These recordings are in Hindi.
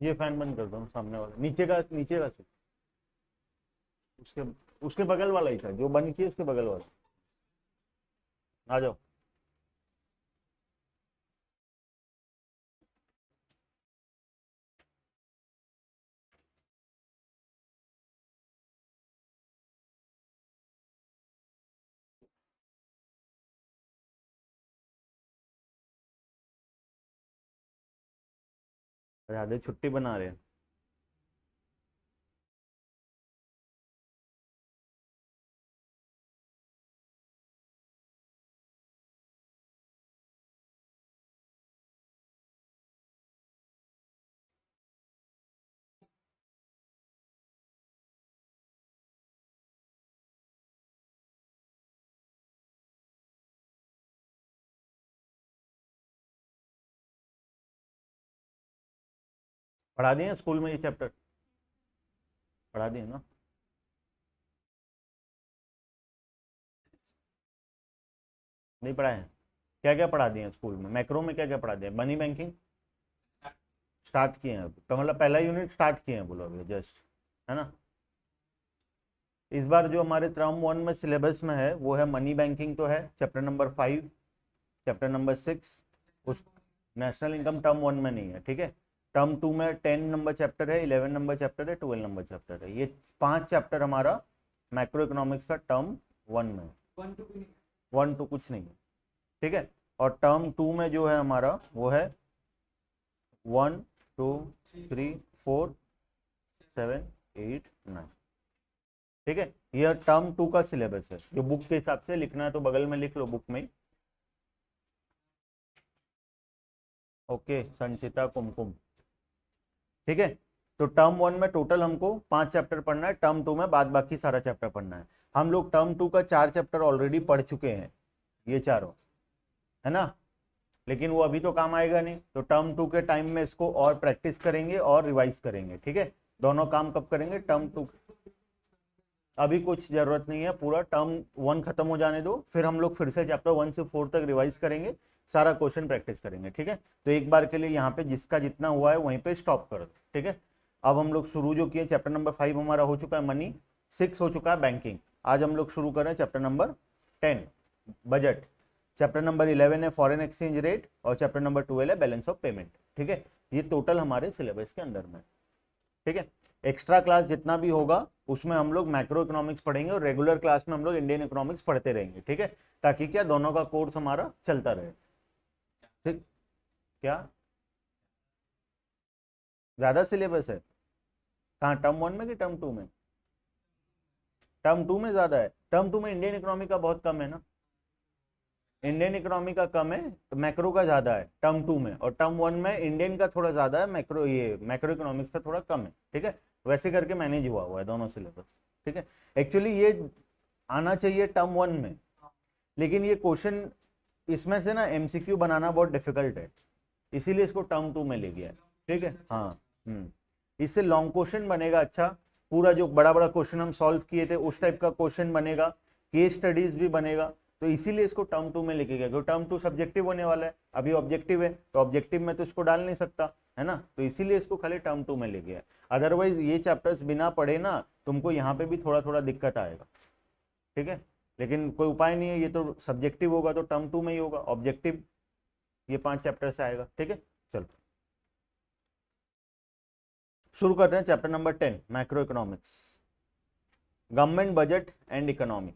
ये फैन बंद कर दो, सामने वाला, नीचे का उसके उसके बगल वाला ही था जो बंद किया, उसके बगल वाला। आ जाओ। ज्यादा छुट्टी बना रहे हैं। पढ़ा दिए स्कूल में ये चैप्टर? पढ़ा दिए ना? नहीं पढ़ाए हैं? क्या क्या पढ़ा दिए स्कूल में? मैक्रो में क्या क्या पढ़ा दिया? मनी बैंकिंग स्टार्ट किए हैं तो मतलब पहला यूनिट स्टार्ट किए हैं बोलो अभी जस्ट, है ना? इस बार जो हमारे टर्म 1 में सिलेबस में है वो है मनी बैंकिंग, तो है चैप्टर नंबर 5, चैप्टर नंबर 6। उस नेशनल इनकम टर्म 1 में नहीं है, ठीक है। टर्म 2 में 10 नंबर चैप्टर है, 11 नंबर चैप्टर है, 12 नंबर चैप्टर है। ये 5 चैप्टर हमारा मैक्रो इकोनॉमिक्स का टर्म 1 में। 1 2 कुछ नहीं है, ठीक है। और टर्म 2 में जो है हमारा वो है 1 2 3 4 7 8 9, ठीक है। यह टर्म 2 का सिलेबस है जो बुक के हिसाब से लिखना है तो बगल में लिख लो बुक में। ओके, संचिता कुमकुम, ठीक है। तो टर्म 1 में टोटल हमको 5 चैप्टर पढ़ना है, टर्म 2 में बाद बाकी सारा चैप्टर पढ़ना है। हम लोग टर्म 2 का 4 चैप्टर ऑलरेडी पढ़ चुके हैं, ये चारों, है ना। लेकिन वो अभी तो काम आएगा नहीं, तो टर्म 2 के टाइम में इसको और प्रैक्टिस करेंगे और रिवाइज करेंगे, ठीक है। दोनों काम कब करेंगे? टर्म 2। अभी कुछ जरूरत नहीं है, पूरा टर्म 1 खत्म हो जाने दो, फिर हम लोग फिर से चैप्टर 1 से 4 तक रिवाइज करेंगे, सारा क्वेश्चन प्रैक्टिस करेंगे, ठीक है। तो एक बार के लिए यहाँ पे जिसका जितना हुआ है वहीं पे स्टॉप कर दो, ठीक है। अब हम लोग शुरू जो किए, चैप्टर नंबर 5 हमारा हो चुका है मनी, 6 हो चुका है बैंकिंग। आज हम लोग शुरू कर रहे हैं chapter number 10 budget, chapter number 11 है फॉरेन एक्सचेंज रेट, और चैप्टर नंबर 12 है बैलेंस ऑफ पेमेंट, ठीक है। ये टोटल हमारे सिलेबस के अंदर में, ठीक है। एक्स्ट्रा क्लास जितना भी होगा उसमें हम लोग मैक्रो इकोनॉमिक्स पढ़ेंगे और रेगुलर क्लास में हम लोग इंडियन इकोनॉमिक्स पढ़ते रहेंगे, ठीक है। ताकि क्या दोनों का कोर्स हमारा चलता रहे, ठीक। क्या ज्यादा सिलेबस है? कहाँ, टर्म 1 में कि टर्म 2 में? टर्म 2 में ज्यादा है, टर्म 2 में इंडियन इकोनॉमी का बहुत कम है ना। इंडियन इकोनॉमी का कम है तो मैक्रो का ज्यादा है टर्म 2 में, और टर्म 1 में इंडियन का थोड़ा ज्यादा है, मैक्रो ये मैक्रो इकोनॉमिक्स का थोड़ा कम है, ठीक है। वैसे करके मैनेज हुआ है दोनों सिलेबस, ठीक है। एक्चुअली ये आना चाहिए टर्म 1 में, लेकिन ये क्वेश्चन इसमें से ना एमसीक्यू बनाना बहुत डिफिकल्ट है, इसीलिए इसको टर्म 2 में ले गया है, ठीक है। हाँ, इससे लॉन्ग क्वेश्चन बनेगा अच्छा, पूरा जो बड़ा बड़ा क्वेश्चन हम सॉल्व किए थे उस टाइप का क्वेश्चन बनेगा, केस स्टडीज भी बनेगा, तो इसीलिए इसको टर्म 2 में लेके गया, क्योंकि टर्म 2 सब्जेक्टिव होने वाला है, अभी ऑब्जेक्टिव है तो ऑब्जेक्टिव में तो इसको डाल नहीं सकता, है ना, तो इसीलिए इसको खाली टर्म 2 में ले गया। अदरवाइज ये चैप्टर्स बिना पढ़े ना तुमको यहाँ पे भी थोड़ा थोड़ा दिक्कत आएगा, ठीक है। लेकिन कोई उपाय नहीं है, ये तो सब्जेक्टिव होगा तो टर्म 2 में ही होगा, ऑब्जेक्टिव ये 5 चैप्टर से आएगा, ठीक है। चलो शुरू करते हैं chapter number 10 macro economics, government budget and economy.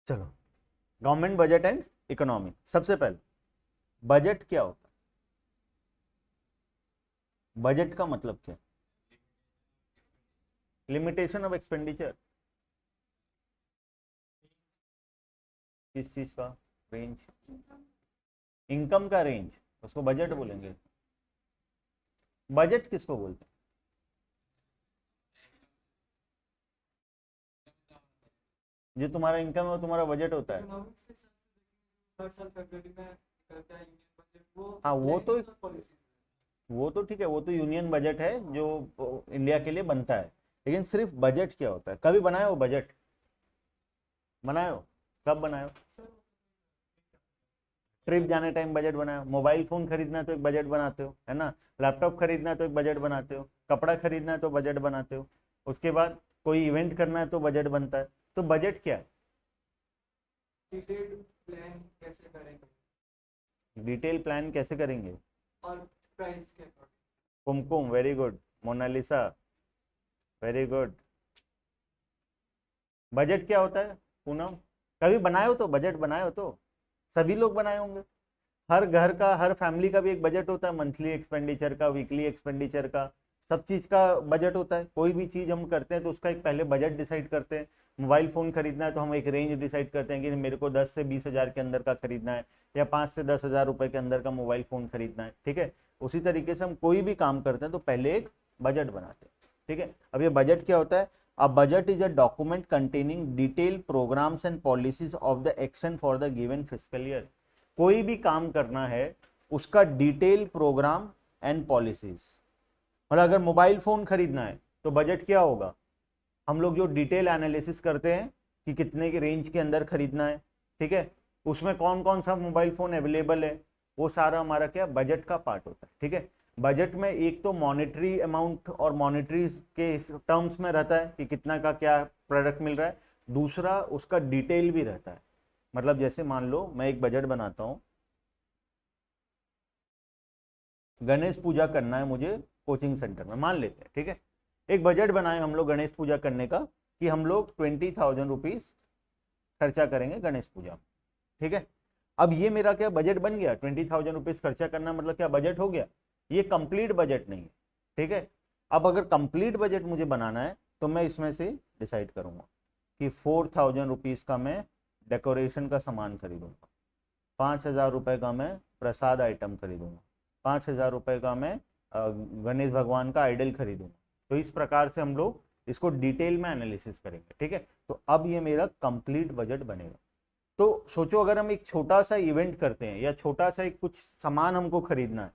चलो, गवर्नमेंट बजट एंड इकोनॉमी। सबसे पहले बजट क्या होता है? बजट का मतलब क्या? Limitation of expenditure. किस चीज का? रेंज, इनकम का रेंज, उसको बजट बोलेंगे। बजट किसको बोलते हैं? जो तुम्हारा इनकम है वो तुम्हारा बजट होता है। हाँ वो तो ठीक है, वो तो यूनियन बजट है जो इंडिया के लिए बनता है, लेकिन सिर्फ बजट क्या होता है? कभी बनाए हो बजट? बनाए हो? कब बनाए हो? ट्रिप जाने टाइम बजट बनाया, मोबाइल फोन खरीदना है तो एक बजट बनाते हो, है ना, लैपटॉप खरीदना है तो एक बजट बनाते हो, कपड़ा खरीदना है तो बजट बनाते हो, उसके बाद कोई इवेंट करना है तो बजट बनता है। तो बजट क्या है? डिटेल्ड प्लान कैसे करेंगे डिटेल प्लान कैसे करेंगे? और प्राइस के according. Kumkum very good, Monalisa very good. Budget क्या होता है पूनम? कभी बनाए हो? तो बजट बनाए हो तो सभी लोग बनाए होंगे। हर घर का, हर फैमिली का भी एक बजट होता है, मंथली एक्सपेंडिचर का, वीकली एक्सपेंडिचर का, सब चीज का बजट होता है। कोई भी चीज हम करते हैं तो उसका एक पहले बजट डिसाइड करते हैं। मोबाइल फोन खरीदना है तो हम एक रेंज डिसाइड करते हैं कि मेरे को 10 से 20 हजार के अंदर का खरीदना है, या 5 से 10 हजार रुपए के अंदर का मोबाइल फोन खरीदना है, ठीक है। उसी तरीके से हम कोई भी काम करते हैं तो पहले एक बजट बनाते हैं, ठीक है। अब ये बजट क्या होता है? A budget is a document containing detailed programs and policies of the action for the given fiscal year. कोई भी काम करना है उसका डिटेल प्रोग्राम एंड पॉलिसीज। मतलब अगर मोबाइल फोन खरीदना है तो बजट क्या होगा? हम लोग जो डिटेल एनालिसिस करते हैं कि कितने के रेंज के अंदर खरीदना है, ठीक है, उसमें कौन कौन सा मोबाइल फोन अवेलेबल है, वो सारा हमारा क्या बजट का पार्ट होता है, ठीक है। बजट में एक तो मॉनेटरी अमाउंट और मॉनेटरी के टर्म्स में रहता है कि कितना का क्या प्रोडक्ट मिल रहा है, दूसरा उसका डिटेल भी रहता है। मतलब जैसे मान लो मैं एक बजट बनाता हूँ, गणेश पूजा करना है मुझे कोचिंग सेंटर में, मान लेते हैं, ठीक है। एक बजट बनाए हम लोग गणेश पूजा करने का कि हम लोग 20,000 रुपीज खर्चा करेंगे गणेश पूजा में, ठीक है। अब ये मेरा क्या बजट बन गया? 20,000 रुपीज खर्चा करना मतलब क्या बजट हो गया? ये कंप्लीट बजट नहीं है, ठीक है। अब अगर कंप्लीट बजट मुझे बनाना है तो मैं इसमें से डिसाइड करूंगा कि 4,000 रुपीज का मैं डेकोरेशन का सामान खरीदूंगा, 5,000 रुपए का मैं प्रसाद आइटम खरीदूंगा, 5,000 रुपए का मैं गणेश भगवान का आइडल खरीदूंगा। तो इस प्रकार से हम लोग इसको डिटेल में एनालिसिस करेंगे, ठीक है। तो अब ये मेरा कंप्लीट बजट बनेगा। तो सोचो अगर हम एक छोटा सा इवेंट करते हैं या छोटा सा एक कुछ सामान हमको खरीदना है,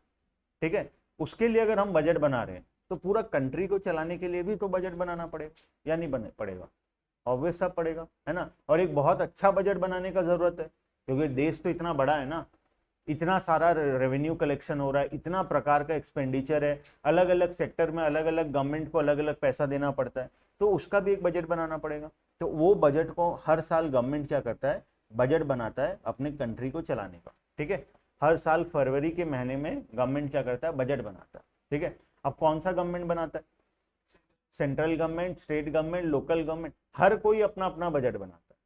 ठीक है, उसके लिए अगर हम बजट बना रहे हैं तो पूरा कंट्री को चलाने के लिए भी तो बजट बनाना पड़ेगा या नहीं बने पड़ेगा? ऑब्वियस सब पड़ेगा, है ना। और एक बहुत अच्छा बजट बनाने का जरूरत है क्योंकि देश तो इतना बड़ा है ना, इतना सारा रेवेन्यू कलेक्शन हो रहा है, इतना प्रकार का एक्सपेंडिचर है, अलग अलग सेक्टर में अलग अलग गवर्नमेंट को अलग अलग पैसा देना पड़ता है, तो उसका भी एक बजट बनाना पड़ेगा। तो वो बजट को हर साल गवर्नमेंट क्या करता है? बजट बनाता है अपने कंट्री को चलाने का, ठीक है। हर साल फरवरी के महीने में गवर्नमेंट क्या करता है? बजट बनाता है, ठीक है। अब कौन सा गवर्नमेंट बनाता है? Central government, state government, local government, हर कोई अपना अपना बजट बनाता है,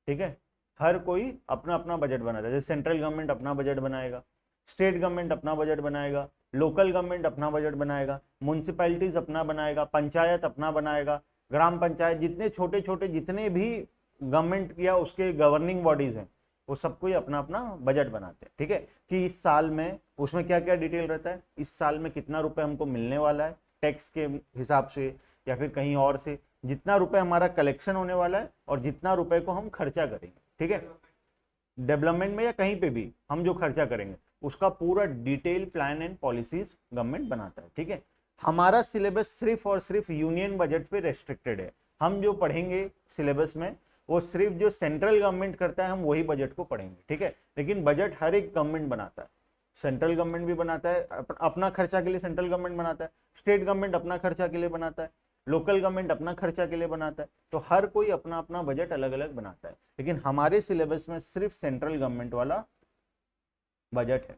ठीक है। हर कोई अपना अपना बजट बनाता है। जैसे सेंट्रल गवर्नमेंट अपना बजट बनाएगा, स्टेट गवर्नमेंट अपना बजट बनाएगा, लोकल गवर्नमेंट अपना बजट बनाएगा, म्यूनसिपैलिटीज अपना बनाएगा, पंचायत अपना बनाएगा, ग्राम पंचायत, जितने छोटे छोटे जितने भी गवर्नमेंट या उसके गवर्निंग बॉडीज हैं वो सब कोई अपना अपना बजट बनाते हैं, ठीक है। कि इस साल में उसमें क्या क्या डिटेल रहता है, इस साल में कितना रुपए हमको मिलने वाला है टैक्स के हिसाब से या फिर कहीं और से, जितना रुपए हमारा कलेक्शन होने वाला है और जितना रुपए को हम खर्चा करेंगे, ठीक है, डेवलपमेंट में या कहीं पे भी हम जो खर्चा करेंगे उसका पूरा detail plan and policies government बनाता है, ठीक है। हमारा सिलेबस सिर्फ और सिर्फ यूनियन बजट पे रेस्ट्रिक्टेड है। हम जो पढ़ेंगे सिलेबस में वो सिर्फ जो सेंट्रल गवर्नमेंट करता है हम वही बजट को पढ़ेंगे, ठीक है। लेकिन बजट हर एक गवर्नमेंट बनाता है, सेंट्रल गवर्नमेंट भी बनाता है अपना खर्चा के लिए, सेंट्रल गवर्नमेंट बनाता है, स्टेट गवर्नमेंट अपना खर्चा के लिए बनाता है, लोकल गवर्नमेंट अपना खर्चा के लिए बनाता है। तो हर कोई अपना अपना बजट अलग अलग बनाता है, लेकिन हमारे सिलेबस में सिर्फ सेंट्रल गवर्नमेंट वाला बजट है।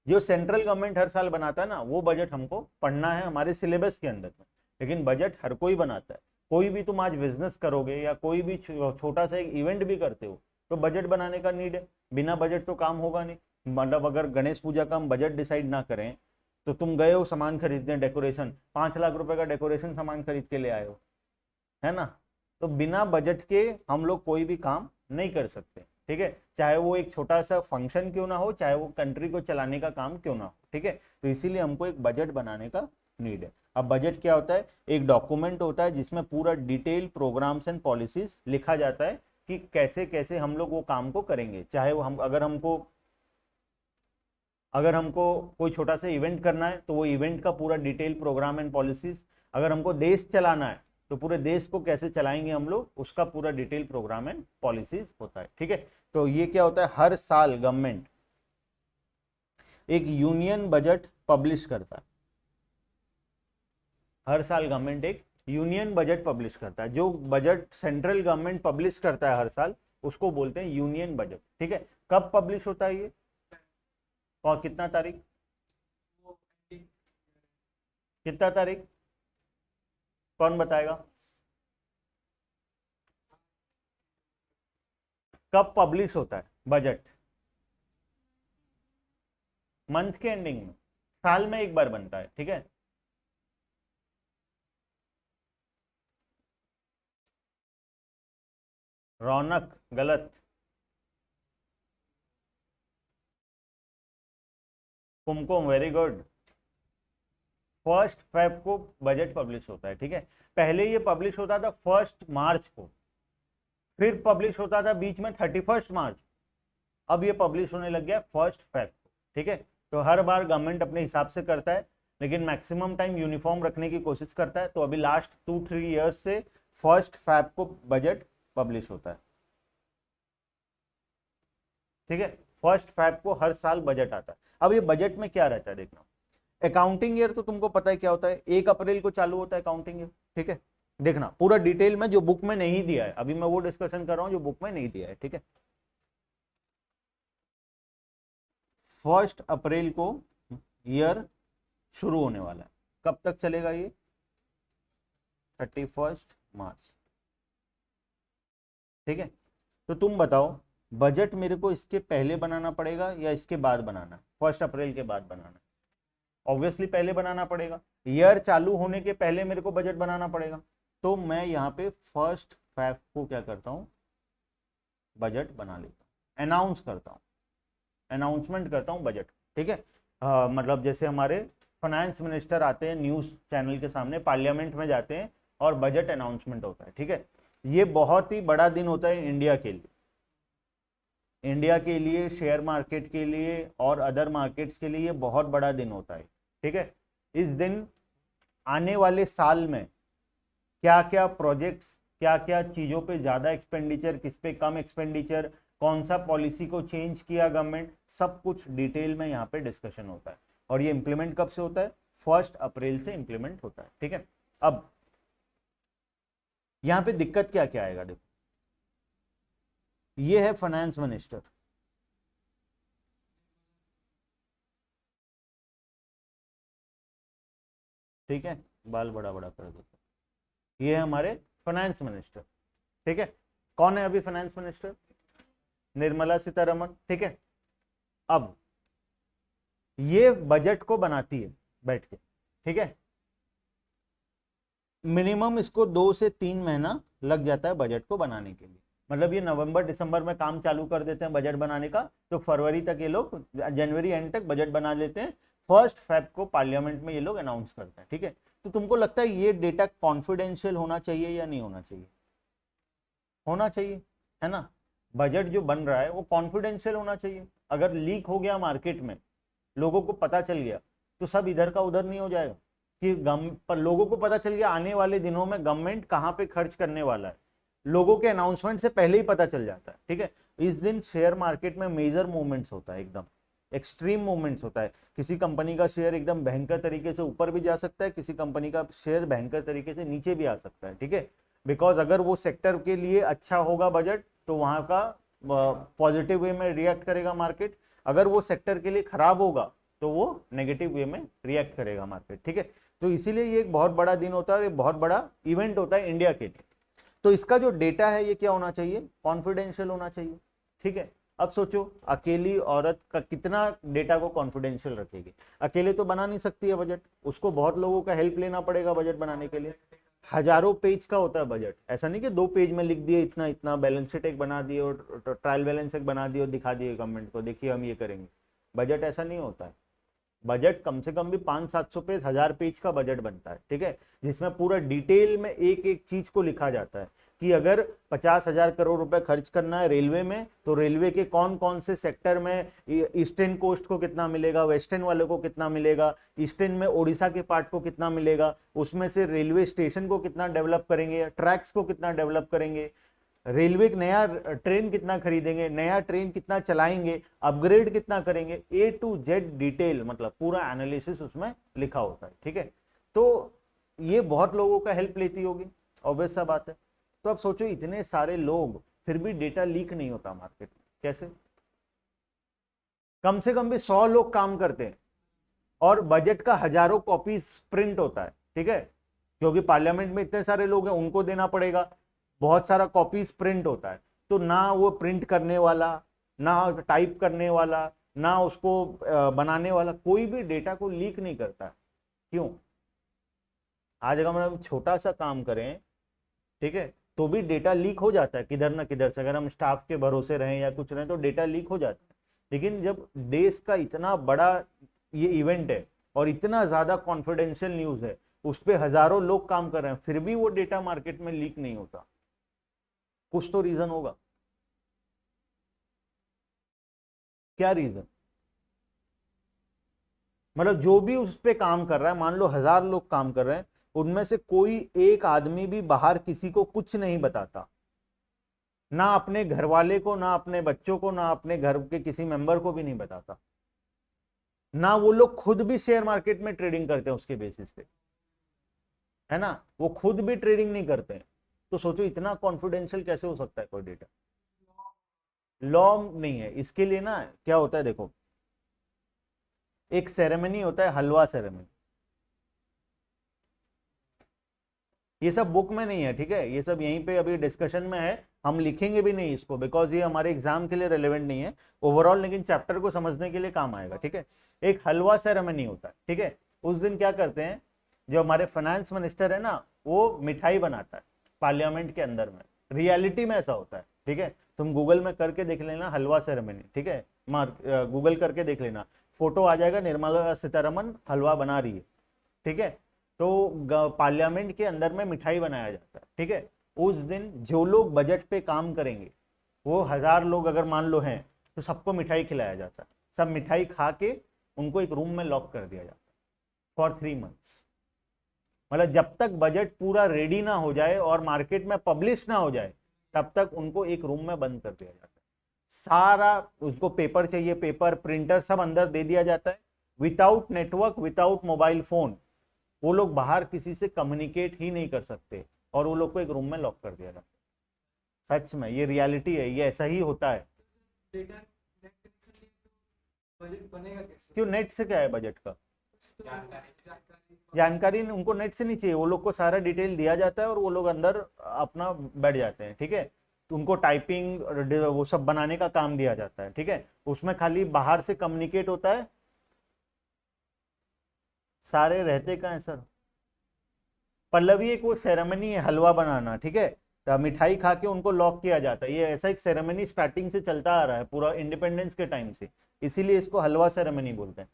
जो सेंट्रल गवर्नमेंट हर साल बनाता है ना वो बजट हमको पढ़ना है हमारे सिलेबस के अंदर में, लेकिन बजट हर कोई बनाता है। कोई भी तुम आज बिजनेस करोगे या कोई भी छोटा सा एक इवेंट भी करते हो तो बजट बनाने का नीड है, बिना बजट तो काम होगा नहीं। मतलब अगर गणेश पूजा का हम बजट डिसाइड ना करें तो तुम गए हो सामान खरीदने, डेकोरेशन 5 लाख रुपए का डेकोरेशन सामान खरीद के ले आए हो, है ना। तो बिना बजट के हम लोग कोई भी काम नहीं कर सकते, ठीक है, चाहे वो एक छोटा सा फंक्शन क्यों ना हो, चाहे वो कंट्री को चलाने का काम क्यों ना हो, ठीक है। तो इसीलिए हमको एक बजट बनाने का नीड है। अब बजट क्या होता है? एक डॉक्यूमेंट होता है जिसमें पूरा डिटेल प्रोग्राम्स एंड पॉलिसीज लिखा जाता है कि कैसे कैसे हम लोग वो काम को करेंगे। चाहे वो हम अगर हमको कोई छोटा सा इवेंट करना है तो वो इवेंट का पूरा डिटेल प्रोग्राम एंड पॉलिसीज, अगर हमको देश चलाना है तो पूरे देश को कैसे चलाएंगे हम लोग, उसका पूरा डिटेल प्रोग्राम एंड पॉलिसीज होता है। ठीक है, तो ये क्या होता है, हर साल गवर्नमेंट एक यूनियन बजट पब्लिश करता है। हर साल गवर्नमेंट एक यूनियन बजट पब्लिश करता है। जो बजट सेंट्रल गवर्नमेंट पब्लिश करता है हर साल, उसको बोलते हैं यूनियन बजट। ठीक है, कब पब्लिश होता है ये, और कितना तारीख, वो ending कितना तारीख, कौन बताएगा, कब पब्लिश होता है बजट, मंथ के एंडिंग में, साल में एक बार बनता है। ठीक है, रौनक गलत, कुमकुम वेरी गुड, 1 फेब को बजट पब्लिश होता है। ठीक है, पहले ये पब्लिश होता था 1 मार्च को, फिर पब्लिश होता था बीच में 31 मार्च, अब ये पब्लिश होने लग गया 1 फेब को। ठीक है, तो हर बार गवर्नमेंट अपने हिसाब से करता है, लेकिन मैक्सिमम टाइम यूनिफॉर्म रखने की कोशिश करता है। तो अभी लास्ट 2-3 ईयर्स से 1 फेब को बजट पब्लिश होता है। ठीक है, 1 फेब को हर साल बजट आता है। अब ये बजट में क्या रहता है देखना, अकाउंटिंग ईयर तो तुमको पता है क्या होता है, 1 अप्रैल को चालू होता है अकाउंटिंग ईयर। ठीक है, देखना पूरा डिटेल में, जो बुक में नहीं दिया है, अभी मैं वो डिस्कशन कर रहा हूं जो बुक में नहीं दिया है। ठीक है, 1 अप्रैल को ईयर शुरू होने वाला है, कब तक चलेगा ये, 31 मार्च। ठीक है, तो तुम बताओ बजट मेरे को इसके पहले बनाना पड़ेगा या इसके बाद बनाना है, 1 अप्रैल के बाद बनाना है, ऑब्वियसली पहले बनाना पड़ेगा, ईयर चालू होने के पहले मेरे को बजट बनाना पड़ेगा। तो मैं यहाँ पे 1 फेब को क्या करता हूँ, बजट बना लेता हूँ, अनाउंस करता हूँ, अनाउंसमेंट करता हूँ बजट। ठीक है, मतलब जैसे हमारे फाइनेंस मिनिस्टर आते हैं न्यूज चैनल के सामने, पार्लियामेंट में जाते हैं और बजट अनाउंसमेंट होता है। ठीक है, ये बहुत ही बड़ा दिन होता है इंडिया के लिए, इंडिया के लिए, शेयर मार्केट के लिए और अदर मार्केट्स के लिए ये बहुत बड़ा दिन होता है। ठीक है, इस दिन आने वाले साल में क्या क्या प्रोजेक्ट्स, क्या क्या चीजों पे ज्यादा एक्सपेंडिचर, किस पे कम एक्सपेंडिचर, कौन सा पॉलिसी को चेंज किया गवर्नमेंट, सब कुछ डिटेल में यहाँ पे डिस्कशन होता है। और ये इंप्लीमेंट कब से होता है, 1 अप्रैल से इंप्लीमेंट होता है। ठीक है, अब यहाँ पे दिक्कत क्या क्या आएगा देखो, ये है फाइनेंस मिनिस्टर, ठीक है, बाल बड़ा बड़ा कर देते, ये है हमारे फाइनेंस मिनिस्टर। ठीक है, कौन है अभी फाइनेंस मिनिस्टर, निर्मला सीतारमण। ठीक है, अब ये बजट को बनाती है बैठ के। ठीक है, मिनिमम इसको 2 से 3 महीना लग जाता है बजट को बनाने के लिए। मतलब ये नवंबर दिसंबर में काम चालू कर देते हैं बजट बनाने का, तो फरवरी तक ये लोग, जनवरी एंड तक बजट बना लेते हैं, 1 फेब को पार्लियामेंट में ये लोग अनाउंस करते हैं। ठीक है, तो तुमको लगता है ये डेटा कॉन्फिडेंशियल होना चाहिए या नहीं होना चाहिए, होना चाहिए, है ना, बजट जो बन रहा है वो कॉन्फिडेंशियल होना चाहिए। अगर लीक हो गया मार्केट में, लोगों को पता चल गया, तो सब इधर का उधर नहीं हो जाएगा कि पर लोगों को पता चल गया आने वाले दिनों में गवर्नमेंट कहां पे खर्च करने वाला है, लोगों के अनाउंसमेंट से पहले ही पता चल जाता है। ठीक है, इस दिन शेयर मार्केट में मेजर मूवमेंट्स होता है, एकदम एक्सट्रीम मूवमेंट्स होता है। किसी कंपनी का शेयर एकदम भयंकर तरीके से ऊपर भी जा सकता है, किसी कंपनी का शेयर भयंकर तरीके से नीचे भी आ सकता है। ठीक है, बिकॉज अगर वो सेक्टर के लिए अच्छा होगा बजट, तो वहां का पॉजिटिव वे में रिएक्ट करेगा मार्केट, अगर वो सेक्टर के लिए खराब होगा तो वो नेगेटिव वे में रिएक्ट करेगा मार्केट। ठीक है, तो इसीलिए ये एक बहुत बड़ा दिन होता है, ये बहुत बड़ा इवेंट होता है इंडिया के लिए। तो इसका जो डेटा है ये क्या होना चाहिए, कॉन्फिडेंशियल होना चाहिए। ठीक है, अब सोचो अकेली औरत का कितना डेटा को कॉन्फिडेंशियल रखेगी, अकेले तो बना नहीं सकती है बजट, उसको बहुत लोगों का हेल्प लेना पड़ेगा बजट बनाने के लिए। हजारों पेज का होता है बजट, ऐसा नहीं कि 2 पेज में लिख दिए इतना इतना, बैलेंस शीट एक बना दिए और ट्रायल बैलेंस एक बना दिए और दिखा दिए गवर्नमेंट को, देखिए हम ये करेंगे। बजट ऐसा नहीं होता है, बजट कम से कम भी 500-700 पेज 1000 पेज का बजट बनता है, ठीक है, जिसमें पूरा डिटेल में एक एक चीज को लिखा जाता है कि अगर 50,000 करोड़ रुपए खर्च करना है रेलवे में तो रेलवे के कौन कौन से सेक्टर में ईस्टर्न कोस्ट को कितना मिलेगा, वेस्टर्न वाले को कितना मिलेगा, ईस्टर्न में ओडिशा के पार्ट को कितना मिलेगा, उसमें से रेलवे स्टेशन को कितना डेवलप करेंगे, ट्रैक्स को कितना डेवलप करेंगे, रेलवे नया ट्रेन कितना खरीदेंगे, नया ट्रेन कितना चलाएंगे, अपग्रेड कितना करेंगे, ए टू जेड डिटेल, मतलब पूरा एनालिसिस उसमें लिखा होता है, ठीक है। तो ये बहुत लोगों का हेल्प लेती होगी, ऑब्वियस सा बात है। तो अब सोचो इतने सारे लोग फिर भी डेटा लीक नहीं होता मार्केट में, कैसे? कम से कम भी 100 लोग काम करते हैं और बजट का हजारों कॉपी प्रिंट होता है, ठीक है, क्योंकि पार्लियामेंट में इतने सारे लोग हैं, उनको देना पड़ेगा, बहुत सारा कॉपीज प्रिंट होता है। तो ना वो प्रिंट करने वाला, ना टाइप करने वाला, ना उसको बनाने वाला, कोई भी डेटा को लीक नहीं करता। क्यों? आज अगर हम छोटा सा काम करें, ठीक है, तो भी डेटा लीक हो जाता है किधर ना किधर से, अगर हम स्टाफ के भरोसे रहें या कुछ रहें तो डेटा लीक हो जाता है। लेकिन जब देश का इतना बड़ा ये इवेंट है और इतना ज्यादा कॉन्फिडेंशियल न्यूज है, उस पर हजारों लोग काम कर रहे हैं, फिर भी वो डेटा मार्केट में लीक नहीं होता, कुछ तो रीजन होगा। क्या रीजन? मतलब जो भी उस पे काम कर रहा है, मान लो 1000 लोग काम कर रहे हैं, उनमें से कोई एक आदमी भी बाहर किसी को कुछ नहीं बताता, ना अपने घर वाले को, ना अपने बच्चों को, ना अपने घर के किसी मेंबर को भी नहीं बताता, ना वो लोग खुद भी शेयर मार्केट में ट्रेडिंग करते हैं उसके बेसिस पे, है ना, वो खुद भी ट्रेडिंग नहीं करते हैं। तो सोचो इतना कॉन्फिडेंशियल कैसे हो सकता है कोई डेटा? लॉ नहीं है इसके लिए ना। क्या होता है देखो, एक सेरेमनी होता है, हलवा सेरेमनी, ये सब बुक में नहीं है, ठीक है, ये सब यहीं पे अभी डिस्कशन में है, हम लिखेंगे भी नहीं इसको, बिकॉज ये हमारे एग्जाम के लिए रेलेवेंट नहीं है ओवरऑल, लेकिन चैप्टर को समझने के लिए काम आएगा, ठीक है। एक हलवा सेरेमनी होता है, ठीक है, उस दिन क्या करते हैं, जो हमारे फाइनेंस मिनिस्टर है ना, वो मिठाई बनाता है पार्लियामेंट के अंदर में, रियलिटी में ऐसा होता है, ठीक है, तुम गूगल में करके देख लेना हलवा सेरेमनी, ठीक है, गूगल करके देख लेना, फोटो आ जाएगा, निर्मला सीतारमन हलवा बना रही है, ठीक है। तो पार्लियामेंट के अंदर में मिठाई बनाया जाता है, ठीक है। उस दिन जो लोग बजट पे काम करेंगे, वो 1000 लोग अगर मान लो हैं, तो सबको मिठाई खिलाया जाता है, सब मिठाई खा के उनको एक रूम में लॉक कर दिया जाता है फॉर 3 मंथ्स। मतलब जब तक बजट पूरा रेडी ना हो जाए और मार्केट में पब्लिश ना हो जाए, तब तक उनको एक रूम में बंद कर दिया जाता है। सारा उसको पेपर चाहिए, पेपर, प्रिंटर सब अंदर दे दिया जाता है, without network, without mobile phone, वो लोग बाहर किसी से कम्युनिकेट ही नहीं कर सकते, और वो लोग को एक रूम में लॉक कर दिया जाता है। सच में ये रियलिटी है, ये ऐसा ही होता है। डेटा नेट से नहीं तो बजट बनेगा कैसे? क्यों? नेट से क्या है बजट का? जानकारी जानकारी उनको नेट से नहीं चाहिए, वो लोग को सारा डिटेल दिया जाता है और वो लोग अंदर अपना बैठ जाते हैं, ठीक है। तो उनको टाइपिंग वो सब बनाने का काम दिया जाता है, ठीक है, उसमें खाली बाहर से कम्युनिकेट होता है। सारे रहते कहाँ है सर? पल्लवी एक वो सेरेमनी है हलवा बनाना, ठीक है, तो मिठाई खा के उनको लॉक किया जाता है, ये ऐसा एक सेरेमनी स्टार्टिंग से चलता आ रहा है पूरा इंडिपेंडेंस के टाइम से, इसीलिए इसको हलवा सेरेमनी बोलते हैं।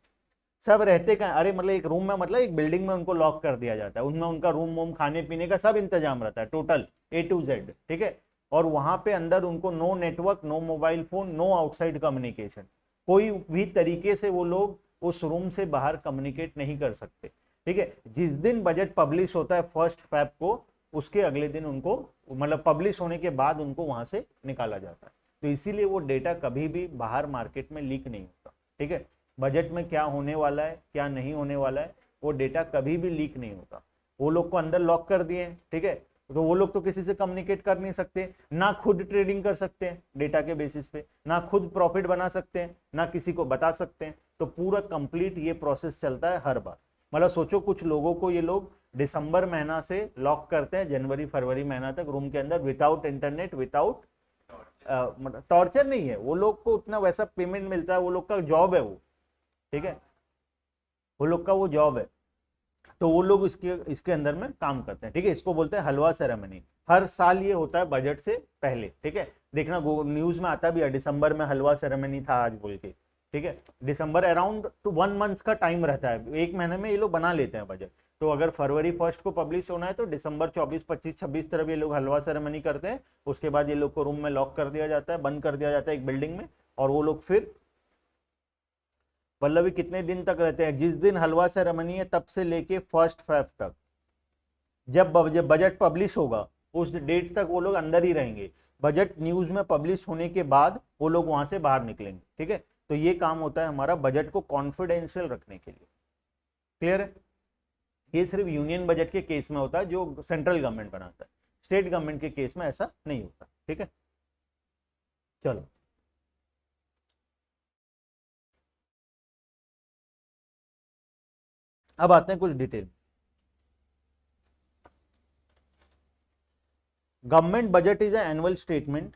सब रहते कहाँ? अरे मतलब एक रूम में, मतलब एक बिल्डिंग में उनको लॉक कर दिया जाता है, उनमें उनका रूम वूम, खाने पीने का सब इंतजाम रहता है, टोटल A to Z, ठीक है। और वहां पे अंदर उनको no network, no mobile phone, no outside communication, कोई भी तरीके से वो लोग उस रूम से बाहर कम्युनिकेट नहीं कर सकते, ठीक है। जिस दिन बजट पब्लिश होता है 1 Feb को, उसके अगले दिन उनको, मतलब पब्लिश होने के बाद उनको वहां से निकाला जाता है। तो इसीलिए वो डेटा कभी भी बाहर मार्केट में लीक नहीं होता, ठीक है। बजट में क्या होने वाला है, क्या नहीं होने वाला है, वो डेटा कभी भी लीक नहीं होता। वो लोग को अंदर लॉक कर दिए, ठीक है, तो वो लोग तो किसी से कम्युनिकेट कर नहीं सकते, ना खुद ट्रेडिंग कर सकते हैं डेटा के बेसिस पे, ना खुद प्रॉफिट बना सकते हैं, ना किसी को बता सकते हैं। तो पूरा कंप्लीट ये प्रोसेस चलता है हर बार। मतलब सोचो कुछ लोगों को ये लोग दिसंबर महीना से लॉक करते हैं, जनवरी फरवरी महीना तक रूम के अंदर, विदाउट इंटरनेट, विदाउट, मतलब टॉर्चर नहीं है, वो लोग को उतना वैसा पेमेंट मिलता है, वो लोग का जॉब है वो, ठीक है, वो लोग का वो जॉब है। तो वो लोग इसके अंदर में काम करते हैं, ठीक है। इसको बोलते हैं हलवा सेरेमनी। हर साल ये होता है बजट से पहले, ठीक है। देखना न्यूज में आता भी है, दिसंबर में हलवा सेरेमनी था आज बोल के, ठीक है, दिसंबर अराउंड टू 1 मंथ का टाइम रहता है, 1 महीने में ये लोग बना लेते हैं बजट। तो अगर फरवरी 1 को पब्लिश होना है तो दिसंबर 24, 25, 26 तरफ ये लोग हलवा सेरेमनी करते हैं। उसके बाद ये लोग को रूम में लॉक कर दिया जाता है, बंद कर दिया जाता है एक बिल्डिंग में, और वो लोग फिर पल्लवी कितने दिन तक रहते हैं? जिस दिन हलवा सेरेमनी है तब से लेके 1 फेब तक, जब बजट पब्लिश होगा उस डेट तक वो लोग अंदर ही रहेंगे। बजट न्यूज में पब्लिश होने के बाद वो लोग वहां से बाहर निकलेंगे। ठीक है, तो ये काम होता है हमारा बजट को कॉन्फिडेंशियल रखने के लिए। क्लियर है? ये सिर्फ यूनियन बजट के केस में होता है जो सेंट्रल गवर्नमेंट बनाता है, स्टेट गवर्नमेंट के केस में ऐसा नहीं होता। ठीक है, चलो अब आते हैं कुछ detail. Government budget is annual statement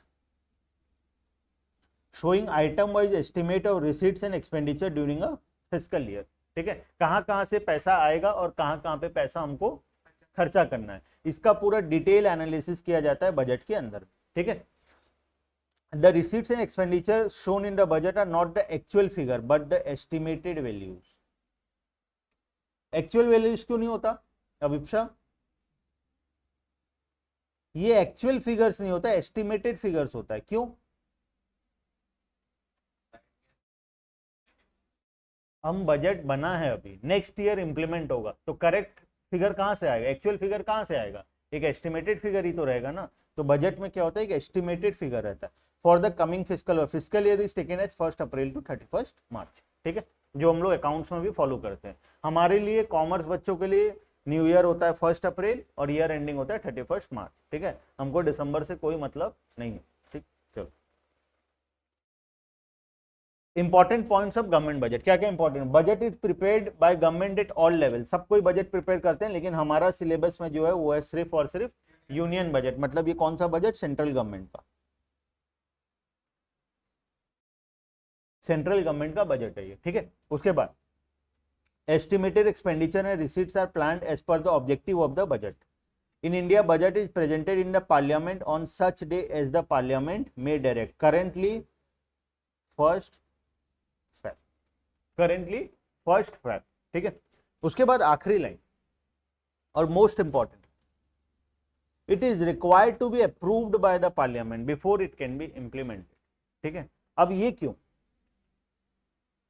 showing item wise estimate of receipts and expenditure during a fiscal year। ठीक है, कहां कहां से पैसा आएगा और कहां कहां पे पैसा हमको खर्चा करना है, इसका पूरा डिटेल एनालिसिस किया जाता है बजट के अंदर। ठीक है, the receipts and expenditure shown in the budget are not the actual figure but the estimated values. Actual values क्यों नहीं होता अभिप्सा? ये एक्चुअल फिगर्स नहीं होता, एस्टिमेटेड फिगर्स होता है। क्यों? हम बजट बना है अभी, नेक्स्ट ईयर इंप्लीमेंट होगा, तो करेक्ट फिगर कहां से आएगा, एक्चुअल फिगर कहां से आएगा? एक एस्टिमेटेड फिगर ही तो रहेगा ना। तो बजट में क्या होता है, एक एस्टिमेटेड फिगर रहता है for the coming physical year is taken as 1 April to 31 March. ठीक है, जो हम लोग अकाउंट्स में भी फॉलो करते हैं। हमारे लिए कॉमर्स बच्चों के लिए न्यू ईयर होता है 1 अप्रैल और ईयर एंडिंग होता है 31 मार्च। ठीक है, हमको दिसंबर से कोई मतलब नहीं है। ठीक, चलो important points of government budget. क्या क्या important? Budget is prepared by government at all level. सब कोई बजट प्रिपेयर करते हैं, लेकिन हमारा सिलेबस में जो है वो है सिर्फ और सिर्फ यूनियन बजट। मतलब ये कौन सा बजट? सेंट्रल गवर्नमेंट का, सेंट्रल गवर्नमेंट का बजट है ये। ठीक है, उसके बाद estimated expenditure and receipts are planned as per the objective of the budget. In India budget is presented in the parliament on such day as the parliament may direct. Currently 1 Feb, currently 1 Feb. ठीक है, उसके बाद आखिरी लाइन और most important, it is required to be approved by the parliament before it can be implemented. ठीक है, अब ये क्यों,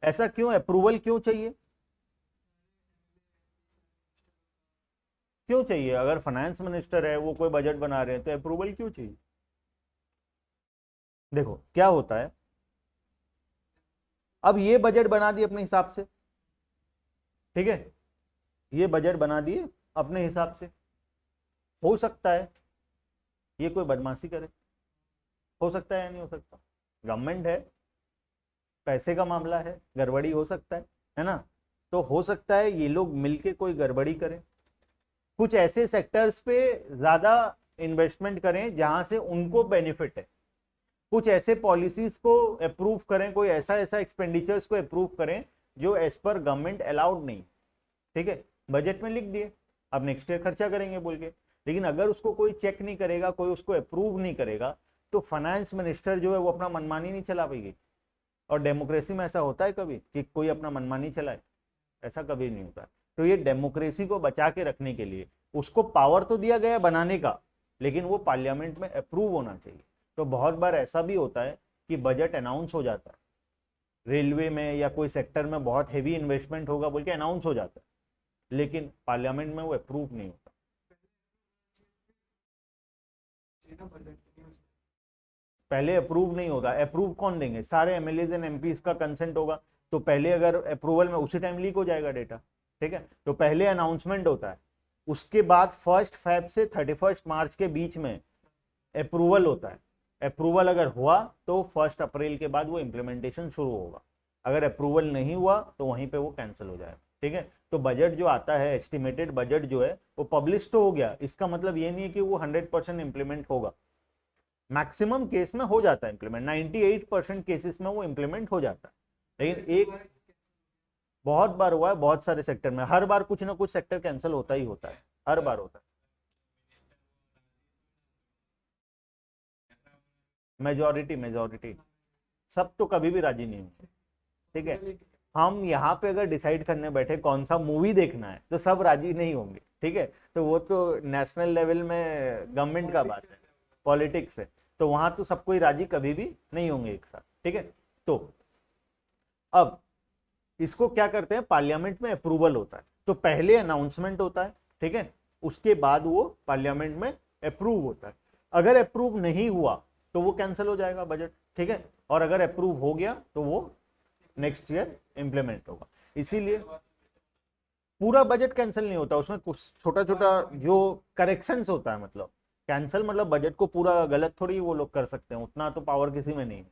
ऐसा क्यों, अप्रूवल क्यों चाहिए? क्यों चाहिए? अगर फाइनेंस मिनिस्टर है, वो कोई बजट बना रहे हैं, तो अप्रूवल क्यों चाहिए? देखो क्या होता है, अब ये बजट बना दिए अपने हिसाब से। ठीक है, ये बजट बना दिए अपने हिसाब से। हो सकता है ये कोई बदमाशी करे, हो सकता है या नहीं हो सकता? गवर्नमेंट है, पैसे का मामला है, गड़बड़ी हो सकता है ना? तो हो सकता है ये लोग मिलके कोई गड़बड़ी करें, कुछ ऐसे सेक्टर्स पे ज्यादा इन्वेस्टमेंट करें जहां से उनको बेनिफिट है, कुछ ऐसे पॉलिसीज को अप्रूव करें, कोई ऐसा ऐसा एक्सपेंडिचर्स को अप्रूव करें जो एज पर गवर्नमेंट अलाउड नहीं। ठीक है, बजट में लिख दिए अब नेक्स्ट ईयर खर्चा करेंगे बोल के, लेकिन अगर उसको कोई चेक नहीं करेगा, कोई उसको अप्रूव नहीं करेगा, तो फाइनेंस मिनिस्टर जो है वो अपना मनमानी नहीं चला पाएगी। और डेमोक्रेसी में ऐसा होता है कभी कि कोई अपना मनमानी चलाए? ऐसा कभी नहीं होता। तो ये डेमोक्रेसी को बचा के रखने के लिए उसको पावर तो दिया गया बनाने का, लेकिन वो पार्लियामेंट में अप्रूव होना चाहिए। तो बहुत बार ऐसा भी होता है कि बजट अनाउंस हो जाता है, रेलवे में या कोई सेक्टर में बहुत हेवी इन्वेस्टमेंट होगा बोल के अनाउंस हो जाता है, लेकिन पार्लियामेंट में वो अप्रूव नहीं होता। पहले अप्रूव नहीं होगा, अप्रूव कौन देंगे? सारे एमएलए एंड एमपीज का कंसेंट होगा, तो पहले अगर अप्रूवल में उसी टाइम लीक हो जाएगा डेटा। ठीक है, तो पहले अनाउंसमेंट होता है, उसके बाद 1 फेब से 31 मार्च के बीच में अप्रूवल होता है। अप्रूवल अगर हुआ तो 1 अप्रैल के बाद वो इम्प्लीमेंटेशन शुरू होगा, अगर अप्रूवल नहीं हुआ तो वहीं पे वो कैंसिल हो जाएगा। ठीक है, तो बजट जो आता है, एस्टिमेटेड बजट जो है वो पब्लिश तो हो गया, इसका मतलब ये नहीं है कि वो 100% इंप्लीमेंट होगा। मैक्सिमम केस में हो जाता है इंप्लीमेंट, 98% केसेस में वो इंप्लीमेंट हो जाता है, लेकिन एक बहुत बार हुआ है, बहुत सारे सेक्टर में, हर बार कुछ ना कुछ सेक्टर कैंसिल होता ही होता है, हर बार होता है। मेजोरिटी, मेजोरिटी, सब तो कभी भी राजी नहीं होंगे, ठीक है। हम यहाँ पे अगर डिसाइड करने बैठे कौन सा मूवी देखना है तो सब राजी नहीं होंगे, ठीक है। तो वो तो नेशनल लेवल में गवर्नमेंट का बात है, पॉलिटिक्स है, तो वहां तो सब कोई राजी कभी भी नहीं होंगे एक साथ, ठीक है। तो अब इसको क्या करते हैं, पार्लियामेंट में अप्रूवल होता है, तो पहले अनाउंसमेंट होता है, ठीक है, उसके बाद वो पार्लियामेंट में अप्रूव होता है। अगर अप्रूव नहीं हुआ तो वो कैंसिल हो जाएगा बजट, ठीक है, और अगर अप्रूव हो गया तो वो नेक्स्ट ईयर इंप्लीमेंट होगा। इसीलिए पूरा बजट कैंसिल नहीं होता, उसमें कुछ छोटा छोटा जो करेक्शंस होता है, मतलब कैंसिल मतलब बजट को पूरा गलत थोड़ी वो लोग कर सकते हैं, उतना तो पावर किसी में नहीं है।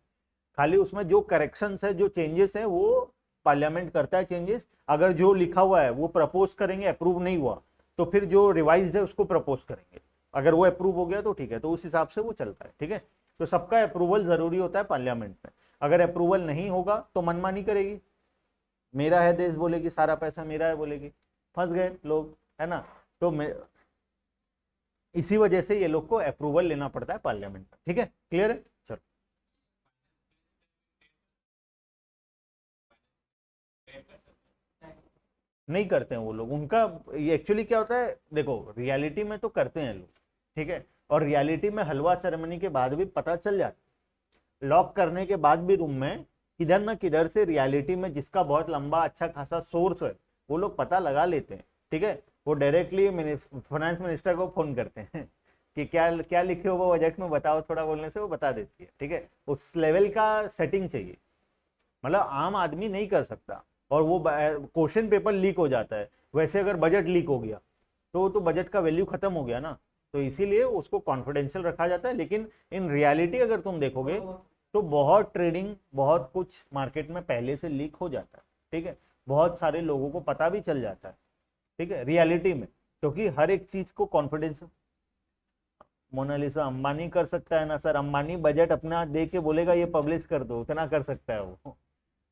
खाली उसमें जो करेक्शंस है, जो चेंजेस है, वो पार्लियामेंट करता है चेंजेस। अगर जो लिखा हुआ है वो प्रपोज करेंगे, अप्रूव नहीं हुआ तो फिर जो रिवाइज्ड है उसको प्रपोज करेंगे, अगर वो अप्रूव हो गया तो ठीक है, तो उस हिसाब से वो चलता है, ठीक है। तो सबका अप्रूवल जरूरी होता है पार्लियामेंट में। अगर अप्रूवल नहीं होगा तो मनमानी करेगी, मेरा है देश बोलेगी, सारा पैसा मेरा है बोलेगी, फंस गए लोग, है ना। तो इसी वजह से ये लोग को अप्रूवल लेना पड़ता है पार्लियामेंट में, ठीक है, क्लियर है। चलो नहीं करते हैं वो लोग, उनका ये एक्चुअली क्या होता है, देखो रियलिटी में तो करते हैं लोग, ठीक है, और रियलिटी में हलवा सेरेमनी के बाद भी पता चल जाता है, लॉक करने के बाद भी रूम में किधर ना किधर से रियलिटी में जिसका बहुत लंबा अच्छा खासा सोर्स है वो लोग पता लगा लेते हैं, ठीक है। वो डायरेक्टली फाइनेंस मिनिस्टर को फोन करते हैं कि क्या क्या लिखे हो वो बजट में बताओ, थोड़ा बोलने से वो बता देती है, ठीक है। उस लेवल का सेटिंग चाहिए, मतलब आम आदमी नहीं कर सकता। और वो क्वेश्चन पेपर लीक हो जाता है, वैसे अगर बजट लीक हो गया तो बजट का वैल्यू खत्म हो गया ना, तो इसीलिए उसको कॉन्फिडेंशियल रखा जाता है। लेकिन इन रियलिटी अगर तुम देखोगे तो बहुत ट्रेडिंग, बहुत कुछ मार्केट में पहले से लीक हो जाता है, ठीक है, बहुत सारे लोगों को पता भी चल जाता है, ठीक है, रियलिटी में, क्योंकि हर एक चीज को कॉन्फिडेंशियल। मोनालिसा अंबानी कर सकता है ना सर, अंबानी बजट अपना दे के बोलेगा ये पब्लिश कर दो, उतना कर सकता है वो।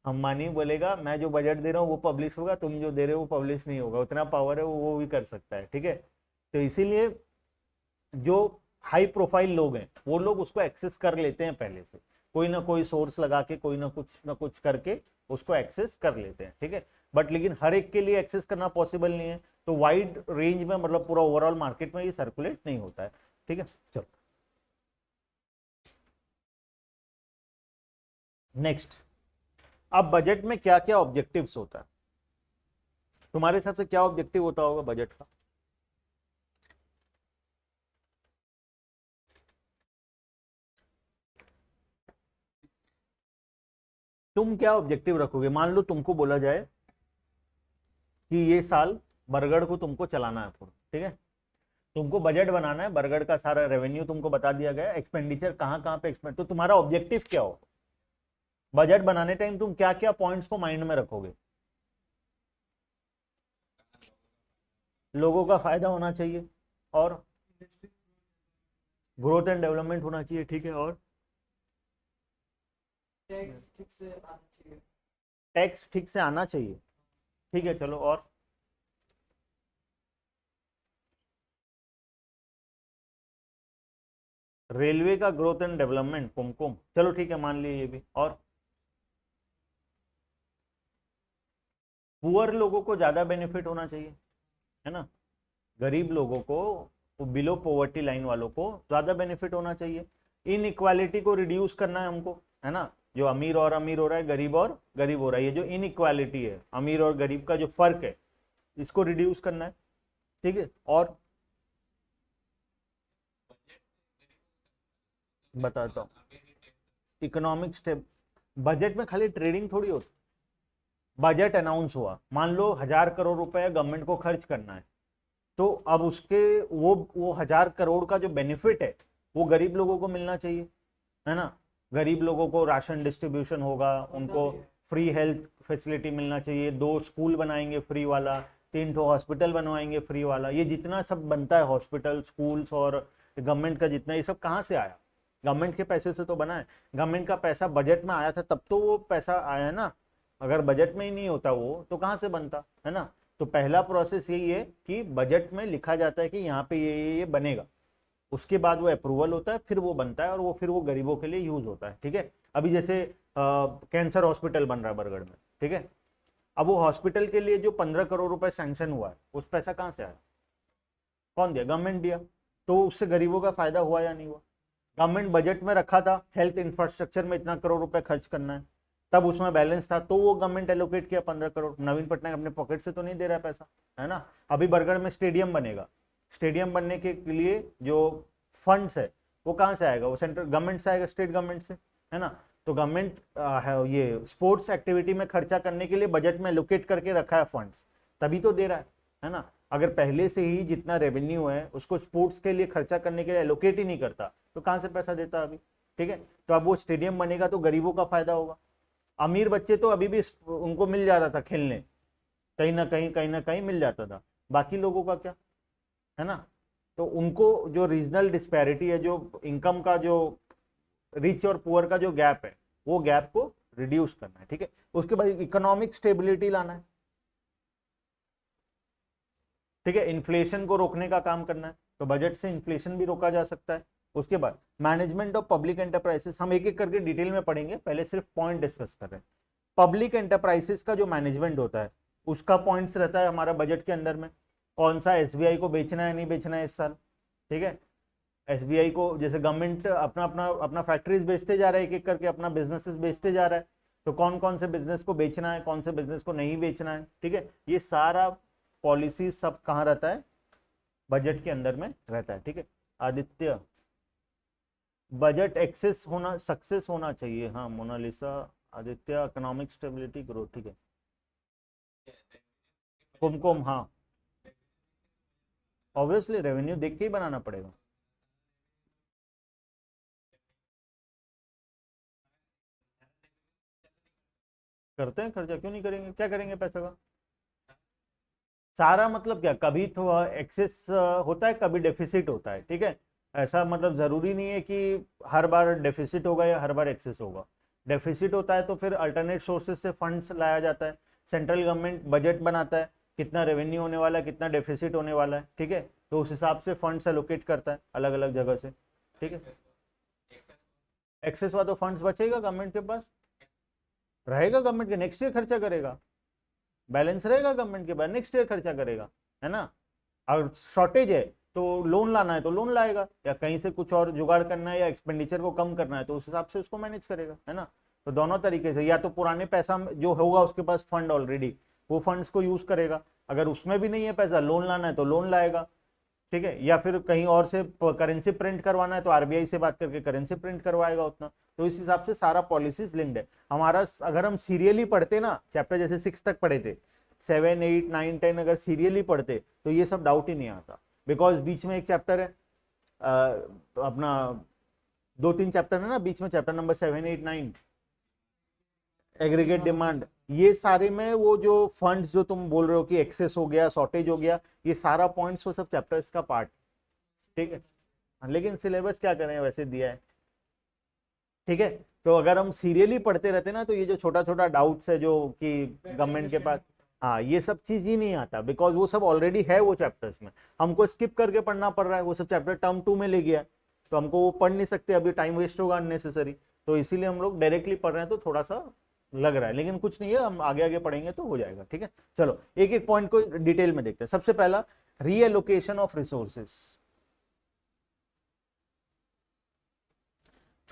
अंबानी बोलेगा मैं जो बजट दे रहा हूँ वो पब्लिश होगा, तुम जो दे रहे हो वो पब्लिश नहीं होगा, उतना पावर है वो भी कर सकता है, ठीक है। तो इसीलिए जो हाई प्रोफाइल लोग हैं वो लोग उसको एक्सेस कर लेते हैं पहले से, कोई ना कोई सोर्स लगा के, कोई ना कुछ करके उसको एक्सेस कर लेते हैं, ठीक है। बट लेकिन हर एक के लिए एक्सेस करना पॉसिबल नहीं है, तो वाइड रेंज में, मतलब पूरा ओवरऑल मार्केट में ये सर्कुलेट नहीं होता है, ठीक है। चलो नेक्स्ट, अब बजट में क्या क्या ऑब्जेक्टिव्स होता है, तुम्हारे हिसाब से क्या ऑब्जेक्टिव होता होगा बजट का। तुम क्या ऑब्जेक्टिव रखोगे, मान लो तुमको बोला जाए कि ये साल बरगढ़ को तुमको चलाना है पूरा, ठीक है, तुमको बजट बनाना है, बरगढ़ का सारा रेवेन्यू तुमको बता दिया गया, एक्सपेंडिचर कहाँ कहाँ पे एक्सपेंड, तो तुम्हारा ऑब्जेक्टिव क्या हो, बजट बनाने टाइम तुम क्या क्या पॉइंट्स को माइंड में रखोगे। लोगों का फायदा होना चाहिए, और ग्रोथ एंड डेवलपमेंट होना चाहिए, ठीक है, और टैक्स ठीक से आना चाहिए। टैक्स ठीक से आना चाहिए, ठीक है, चलो, और रेलवे का ग्रोथ एंड डेवलपमेंट, कुमकुम, चलो ठीक है, मान लिए ये भी, और पुअर लोगों को ज्यादा बेनिफिट होना चाहिए, है ना, गरीब लोगों को, बिलो पॉवर्टी लाइन वालों को ज्यादा बेनिफिट होना चाहिए। इन इक्वालिटी को रिड्यूस करना है हमको, है ना, जो अमीर और अमीर हो रहा है, गरीब और गरीब हो रहा है, ये जो इन इक्वालिटी है, अमीर और गरीब का जो फर्क है, इसको रिड्यूस करना है, ठीक है। और बताता हूँ, इकोनॉमिक स्टेप, बजट में खाली ट्रेडिंग थोड़ी होती, बजट अनाउंस हुआ, मान लो 1,000 करोड़ रुपए गवर्नमेंट को खर्च करना है, तो अब उसके वो 1,000 करोड़ का जो बेनिफिट है वो गरीब लोगों को मिलना चाहिए, है ना, गरीब लोगों को राशन डिस्ट्रीब्यूशन होगा, उनको फ्री हेल्थ फैसिलिटी मिलना चाहिए, 2 स्कूल बनाएंगे फ्री वाला, 3 ठो हॉस्पिटल बनवाएंगे फ्री वाला, ये जितना सब बनता है हॉस्पिटल स्कूल्स और गवर्नमेंट का जितना, ये सब कहाँ से आया, गवर्नमेंट के पैसे से तो बना है, गवर्नमेंट का पैसा बजट में आया था तब तो वो पैसा आया है ना, अगर बजट में ही नहीं होता वो तो कहाँ से बनता, है ना। तो पहला प्रोसेस यही है कि बजट में लिखा जाता है कि यहाँ पे ये बनेगा, उसके बाद वो अप्रूवल होता है, फिर वो बनता है, और वो फिर वो गरीबों के लिए यूज होता है, ठीक है। अभी जैसे कैंसर हॉस्पिटल बन रहा है बरगढ़ में, ठीक है। अब वो हॉस्पिटल के लिए जो 15 करोड़ रुपए सैंक्शन हुआ है, उस पैसा कहाँ से आया? कौन दिया? गवर्नमेंट दिया। तो उससे गरीबों का फायदा हुआ या नहीं हुआ? गवर्नमेंट बजट में रखा था हेल्थ इंफ्रास्ट्रक्चर में इतना करोड़ रुपए खर्च करना है, तब उसमें बैलेंस था, तो वो गवर्नमेंट एलोकेट किया 15 करोड़। नवीन पटनायक अपने पॉकेट से तो नहीं दे रहा है पैसा, है ना। अभी बरगढ़ में स्टेडियम बनेगा, स्टेडियम बनने के लिए जो फंड्स है वो कहाँ से आएगा? वो सेंट्रल गवर्नमेंट से आएगा, स्टेट गवर्नमेंट से, है ना। तो गवर्नमेंट ये स्पोर्ट्स एक्टिविटी में खर्चा करने के लिए बजट में एलोकेट करके रखा है फंड्स, तभी तो दे रहा है ना। अगर पहले से ही जितना रेवेन्यू है उसको स्पोर्ट्स के लिए खर्चा करने के लिए एलोकेट ही नहीं करता तो कहाँ से पैसा देता अभी, ठीक है। तो अब वो स्टेडियम बनेगा तो गरीबों का फायदा होगा। अमीर बच्चे तो अभी भी उनको मिल जा रहा था खेलने, कहीं ना कहीं मिल जाता था, बाकी लोगों का क्या, है ना। तो उनको जो रीजनल डिस्पैरिटी है, जो इनकम का जो रिच और पुअर का जो गैप है, वो गैप को रिड्यूस करना है, ठीक है। उसके बाद इकोनॉमिक स्टेबिलिटी लाना है, ठीक है। इन्फ्लेशन को रोकने का काम करना है, तो बजट से इन्फ्लेशन भी रोका जा सकता है। उसके बाद मैनेजमेंट ऑफ पब्लिक एंटरप्राइजेस, हम एक एक करके डिटेल में पढ़ेंगे, पहले सिर्फ पॉइंट डिस्कस कर रहे हैं। पब्लिक एंटरप्राइजेस का जो मैनेजमेंट होता है उसका पॉइंट्स रहता है हमारा बजट के अंदर में। कौन सा एसबीआई को बेचना है नहीं बेचना है इस साल, ठीक है। एसबीआई को जैसे गवर्नमेंट अपना अपना अपना फैक्ट्रीज बेचते जा रहा है, एक एक करके अपना बिजनेसेस बेचते जा रहा है, तो कौन कौन से बिजनेस को बेचना है, कौन से बिजनेस को नहीं बेचना है, ठीक है। ये सारा पॉलिसी सब कहाँ रहता है? बजट के अंदर में रहता है, ठीक है। आदित्य, बजट एक्सेस होना, सक्सेस होना चाहिए, हाँ Monalisa. Aditya, economic stability growth, ठीक है। कुमकुम, हाँ ऑब्वियसली रेवेन्यू देख के ही बनाना पड़ेगा। करते हैं खर्चा, क्यों नहीं करेंगे, क्या करेंगे पैसे का? सारा मतलब क्या, कभी तो एक्सेस होता है, कभी डेफिसिट होता है, ठीक है। ऐसा मतलब जरूरी नहीं है कि हर बार डेफिसिट होगा या हर बार एक्सेस होगा। डेफिसिट होता है तो फिर अल्टरनेट सोर्सेज से फंड्स लाया जाता है। सेंट्रल गवर्नमेंट बजट बनाता है, कितना रेवेन्यू होने वाला है, कितना डेफिसिट होने वाला है, ठीक है। तो उस हिसाब से फंड्स एलोकेट करता है अलग अलग जगह से, ठीक है। एक्सेस हुआ तो फंड्स बचेगा गवर्नमेंट के पास, रहेगा गवर्नमेंट के, नेक्स्ट ईयर खर्चा करेगा, बैलेंस रहेगा गवर्नमेंट के पास, नेक्स्ट ईयर खर्चा करेगा, है ना। और शॉर्टेज है तो लोन लाना है तो लोन लाएगा, या कहीं से कुछ और जुगाड़ करना है या एक्सपेंडिचर को कम करना है तो उस हिसाब से उसको मैनेज करेगा, है ना। तो दोनों तरीके से, या तो पुराने पैसा जो होगा उसके पास फंड ऑलरेडी, वो फंड्स को यूज करेगा, अगर उसमें भी नहीं है पैसा, लोन लाना है तो लोन लाएगा, ठीक है। या फिर कहीं और से करेंसी प्रिंट करवाना है तो आरबीआई से बात करके करेंसी प्रिंट करवाएगा उतना। तो इस हिसाब से सारा पॉलिसीज लिंक्ड है हमारा। अगर हम सीरियली पढ़ते ना चैप्टर, जैसे 6 तक पढ़े थे, 7, 8, 9, 10 अगर सीरियली पढ़ते तो ये सब डाउट ही नहीं आता, बिकॉज बीच में एक चैप्टर है अपना, 2-3 चैप्टर है ना बीच में, चैप्टर नंबर 7, 8, 9, एग्रीगेट डिमांड, ये सारे में वो जो फंड्स जो तुम बोल रहे हो कि एक्सेस हो गया, शॉर्टेज हो गया, ये सारा पॉइंट्स वो सब चैप्टर्स का पार्ट, ठीक है। लेकिन सिलेबस क्या करें, वैसे दिया है, ठीक है। तो अगर हम सीरियली पढ़ते रहते ना तो ये जो छोटा छोटा डाउट्स है जो कि गवर्नमेंट के पास, हाँ ये सब चीज ही नहीं आता, बिकॉज वो सब ऑलरेडी है वो चैप्टर्स में, हमको स्किप करके पढ़ना पड़ रहा है, वो सब चैप्टर टर्म 2 में ले गया, तो हमको वो पढ़ नहीं सकते, अभी टाइम वेस्ट होगा अननेसेसरी, तो इसीलिए हम लोग डायरेक्टली पढ़ रहे हैं, तो थोड़ा सा लग रहा है, लेकिन कुछ नहीं है, हम आगे आगे पढ़ेंगे तो हो जाएगा, ठीक है। चलो एक एक पॉइंट को डिटेल में देखते हैं। सबसे पहला, reallocation of resources.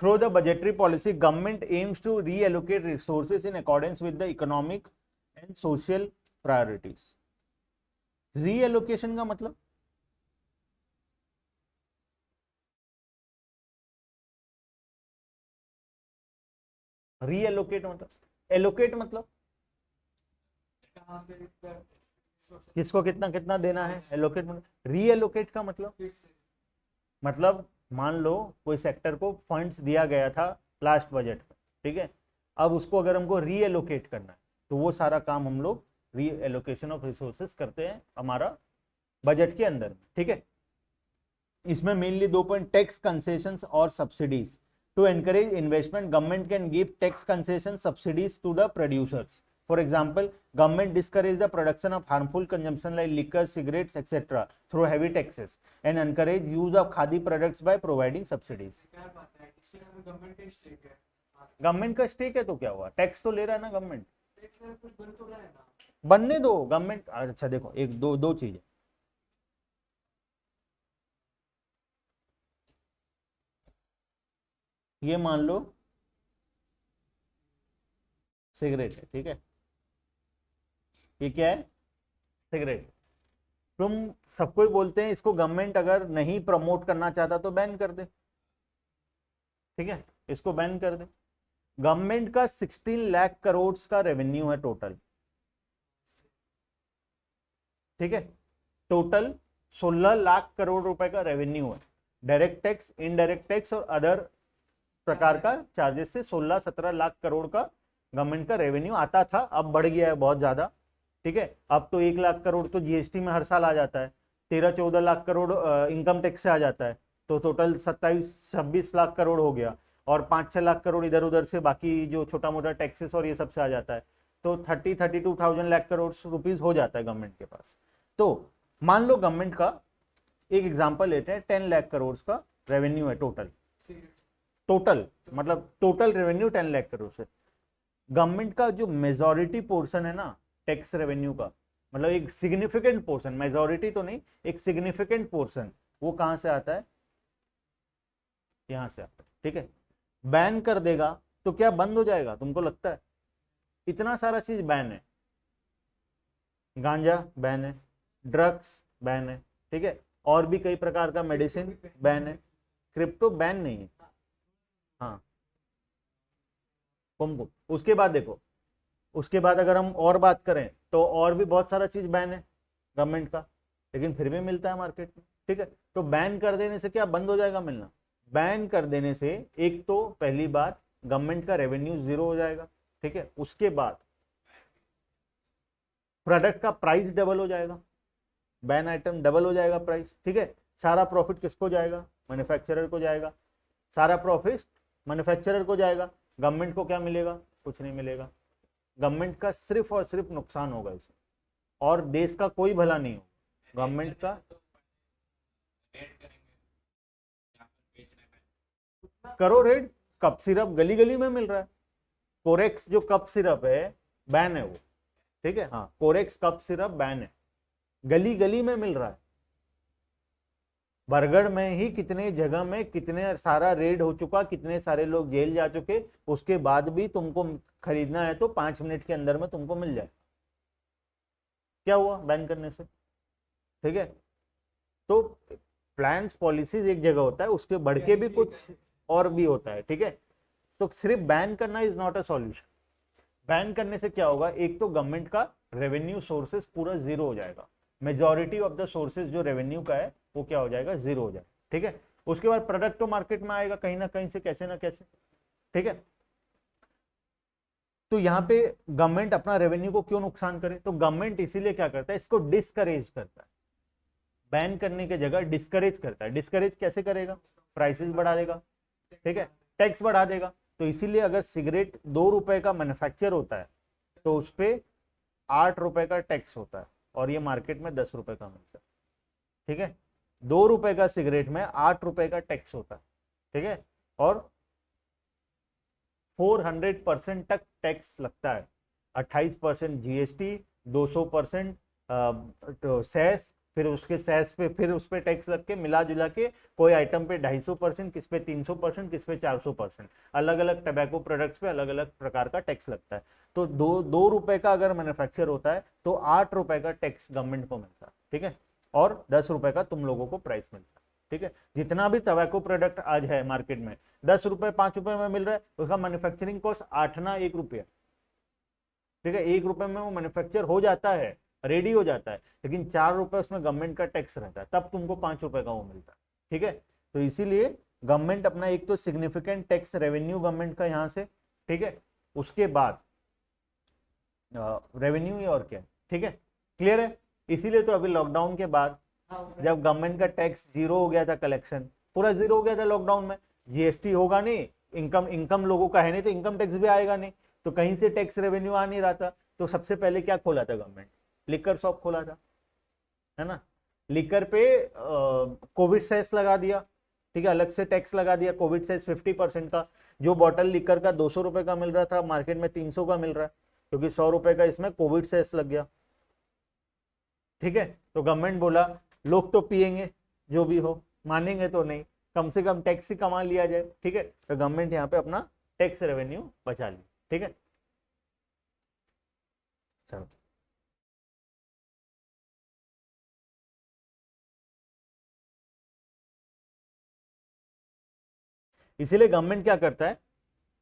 Through the budgetary policy, government aims to reallocate resources in accordance with the economic and social priorities. Reallocation का मतलब, reallocate मतलब, allocate मतलब कहाँ पे resources किसको कितना कितना देना है, allocate मतलब, reallocate का मतलब, फिर से मतलब मान लो कोई सेक्टर को फंड्स दिया गया था लास्ट बजट में, ठीक है। अब उसको अगर हमको रीएलोकेट करना है तो वो सारा काम हम लोग रीएलोकेशन ऑफ रिसोर्सेस करते हैं हमारा बजट के अंदर, ठीक है। इसमें मेनली 2 पॉइंट, टैक्स कंसेशंस और subsidies. To encourage investment, government can give tax concession subsidies to the producers. For example, government discourage the production of harmful consumption like liquor, cigarettes, etc. through heavy taxes and encourage use of khadi products by providing subsidies. क्या बात है, इससे हमें गवर्नमेंट का स्टेक है। गवर्नमेंट का स्टेक है तो क्या हुआ, टैक्स तो ले रहा है ना गवर्नमेंट। टैक्स में कुछ बन तो रहा है ना। बनने दो गवर्नमेंट। अच्छा देखो, एक दो दो चीजें, ये मान लो सिगरेट है, ठीक है, ये क्या है, सिगरेट। तुम सबको ही बोलते हैं इसको गवर्नमेंट अगर नहीं प्रमोट करना चाहता तो बैन कर दे, ठीक है, इसको बैन कर दे। गवर्नमेंट का 16 लाख करोड़ का रेवेन्यू है टोटल, ठीक है, टोटल 16 लाख करोड़ रुपए का रेवेन्यू है, डायरेक्ट टैक्स, इनडायरेक्ट टैक्स और अदर प्रकार का चार्जेस से 16-17 लाख करोड़ का गवर्नमेंट का रेवेन्यू आता था। अब बढ़ गया है बहुत ज्यादा, ठीक है, अब तो 1 लाख करोड़ तो जीएसटी में हर साल आ जाता है, 13-14 लाख करोड़ इनकम टैक्स से आ जाता है, तो टोटल 27-26 लाख करोड़ हो गया, और 5-6 लाख करोड़ इधर उधर से बाकी जो छोटा मोटा टैक्सेस और ये सब से आ जाता है, तो 32,000 लाख करोड़ रुपीज हो जाता है गवर्नमेंट के पास। तो मान लो गवर्नमेंट का एक एग्जांपल लेते हैं, 10 लाख करोड़ का रेवेन्यू है टोटल, टोटल मतलब टोटल रेवेन्यू 10 लाख करोड़ से। गवर्नमेंट का जो मेजॉरिटी पोर्शन है ना टैक्स रेवेन्यू का, मतलब एक सिग्निफिकेंट पोर्शन, मेजॉरिटी तो नहीं, एक सिग्निफिकेंट पोर्शन, वो कहां से आता है, यहां से आता है, ठीक है। बैन कर देगा तो क्या बंद हो जाएगा तुमको लगता है? इतना सारा चीज बैन है, गांजा बैन है, ड्रग्स बैन है, ठीक है, और भी कई प्रकार का मेडिसिन बैन है, क्रिप्टो बैन नहीं है। हाँ, कुमकुम। उसके बाद देखो, उसके बाद अगर हम और बात करें तो और भी बहुत सारा चीज बैन है गवर्नमेंट का, लेकिन फिर भी मिलता है मार्केट में, ठीक है। तो बैन कर देने से क्या बंद हो जाएगा मिलना? बैन कर देने से एक तो पहली बात गवर्नमेंट का रेवेन्यू जीरो हो जाएगा, ठीक है, उसके बाद प्रोडक्ट का प्राइस डबल हो जाएगा, बैन आइटम डबल हो जाएगा प्राइस, ठीक है। सारा प्रॉफिट किसको जाएगा? मैन्युफैक्चरर को जाएगा, सारा प्रॉफिट मैन्युफैक्चरर को जाएगा, गवर्नमेंट को क्या मिलेगा? कुछ नहीं मिलेगा। गवर्नमेंट का सिर्फ और सिर्फ नुकसान होगा इसमें, और देश का कोई भला नहीं होगा। गवर्नमेंट का करो रेड, कप सिरप गली गली में मिल रहा है, कोरेक्स जो कप सिरप है बैन है वो, ठीक है, हाँ, कोरेक्स कप सिरप बैन है, गली गली में मिल रहा है। बरगढ़ में ही कितने जगह में कितने सारा रेड हो चुका, कितने सारे लोग जेल जा चुके, उसके बाद भी तुमको खरीदना है तो 5 मिनट के अंदर में तुमको मिल जाए। क्या हुआ बैन करने से? ठीक है, तो प्लान्स पॉलिसीज एक जगह होता है, उसके बढ़ के भी कुछ और भी होता है, ठीक है। तो सिर्फ बैन करना is not a solution. Ban करने से क्या होगा, एक तो गवर्नमेंट का रेवेन्यू सोर्सेस पूरा जीरो हो जाएगा, मेजॉरिटी ऑफ द सोर्सेज जो रेवेन्यू का है वो क्या हो जाएगा? जीरो हो जाएगा, ठीक है। उसके बाद प्रोडक्ट तो मार्केट में आएगा कहीं ना कहीं से, कैसे ना कैसे, ठीक है। तो यहाँ पे गवर्नमेंट अपना रेवेन्यू को क्यों नुकसान करे? तो गवर्नमेंट इसीलिए क्या करता है, इसको डिस्करेज करता है, बैन करने की जगह डिस्करेज करता है। डिस्करेज कैसे करेगा? प्राइसेस बढ़ा देगा, ठीक है, टैक्स बढ़ा देगा। तो इसीलिए अगर सिगरेट 2 रुपए का मैन्युफैक्चर होता है तो उस पर 8 रुपए का टैक्स होता है, और ये मार्केट में 10 रुपए का मिलता है, ठीक है। 2 रुपए का सिगरेट में 8 रुपए का टैक्स होता है, ठीक है, और 400% तक टैक्स लगता है, 28% जीएसटी, 200% सेस, फिर उसके सेस पे फिर उस पे टैक्स लग के मिला जुला के कोई आइटम पे 250%, किस पे 300%, किस पे 400%, अलग अलग टबैको प्रोडक्ट्स पे अलग अलग प्रकार का टैक्स लगता है। तो 2 रुपए का अगर मैन्युफैक्चर होता है तो 8 रुपए का टैक्स गवर्नमेंट को मिलता है, ठीक है, और 10 रुपए का तुम लोगों को प्राइस मिलता है, ठीक है। जितना भी टबैको प्रोडक्ट आज है मार्केट में 10 रुपए 5 रुपए में मिल रहा है, उसका मैन्युफैक्चरिंग कॉस्ट 8 ना 1 रुपया, ठीक है, 1 रुपए में वो मैन्युफैक्चर हो जाता है, रेडी हो जाता है, लेकिन 4 रुपए उसमें गवर्नमेंट का टैक्स रहता है, तब तुमको 5 रुपए का वो मिलता है, ठीक है। तो इसीलिए गवर्नमेंट अपना एक तो सिग्निफिकेंट टैक्स रेवेन्यू गवर्नमेंट का यहाँ से, ठीक है, उसके बाद रेवेन्यू ही और क्या, ठीक है, क्लियर है। इसीलिए तो अभी लॉकडाउन के बाद जब गवर्नमेंट का टैक्स जीरो हो गया था, कलेक्शन पूरा जीरो हो गया था लॉकडाउन में, जीएसटी होगा नहीं, इनकम लोगों का है नहीं, तो इनकम टैक्स भी आएगा नहीं, तो कहीं से टैक्स रेवेन्यू आ नहीं रहा था। तो सबसे पहले क्या खोला था गवर्नमेंट? लिकर शॉप खोला था, है ना, लिकर पे कोविड सेस लगा दिया, ठीक है, अलग से टैक्स लगा दिया कोविड से 50% का। जो बॉटल लिकर का 200 रुपए का मिल रहा था मार्केट में 300 का मिल रहा है, क्योंकि 100 रुपए का इसमें कोविड सेस लग गया। ठीक है, तो गवर्नमेंट बोला लोग तो पिएंगे, जो भी हो, मानेंगे तो नहीं, कम से कम टैक्स ही कमा लिया जाए। ठीक है, तो गवर्नमेंट यहाँ पे अपना टैक्स रेवेन्यू बचा लिया। ठीक है, चलो इसीलिए गवर्नमेंट क्या करता है,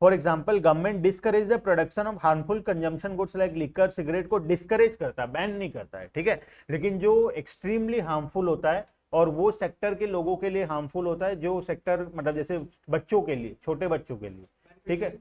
for example government discourage the production of harmful consumption goods like liquor cigarette को डिस्करेज करता है, बैन नहीं करता है। ठीक है, लेकिन जो एक्सट्रीमली हार्मफुल होता है और वो सेक्टर के लोगों के लिए हार्मफुल होता है, जो सेक्टर मतलब जैसे बच्चों के लिए, छोटे बच्चों के लिए, ठीक है,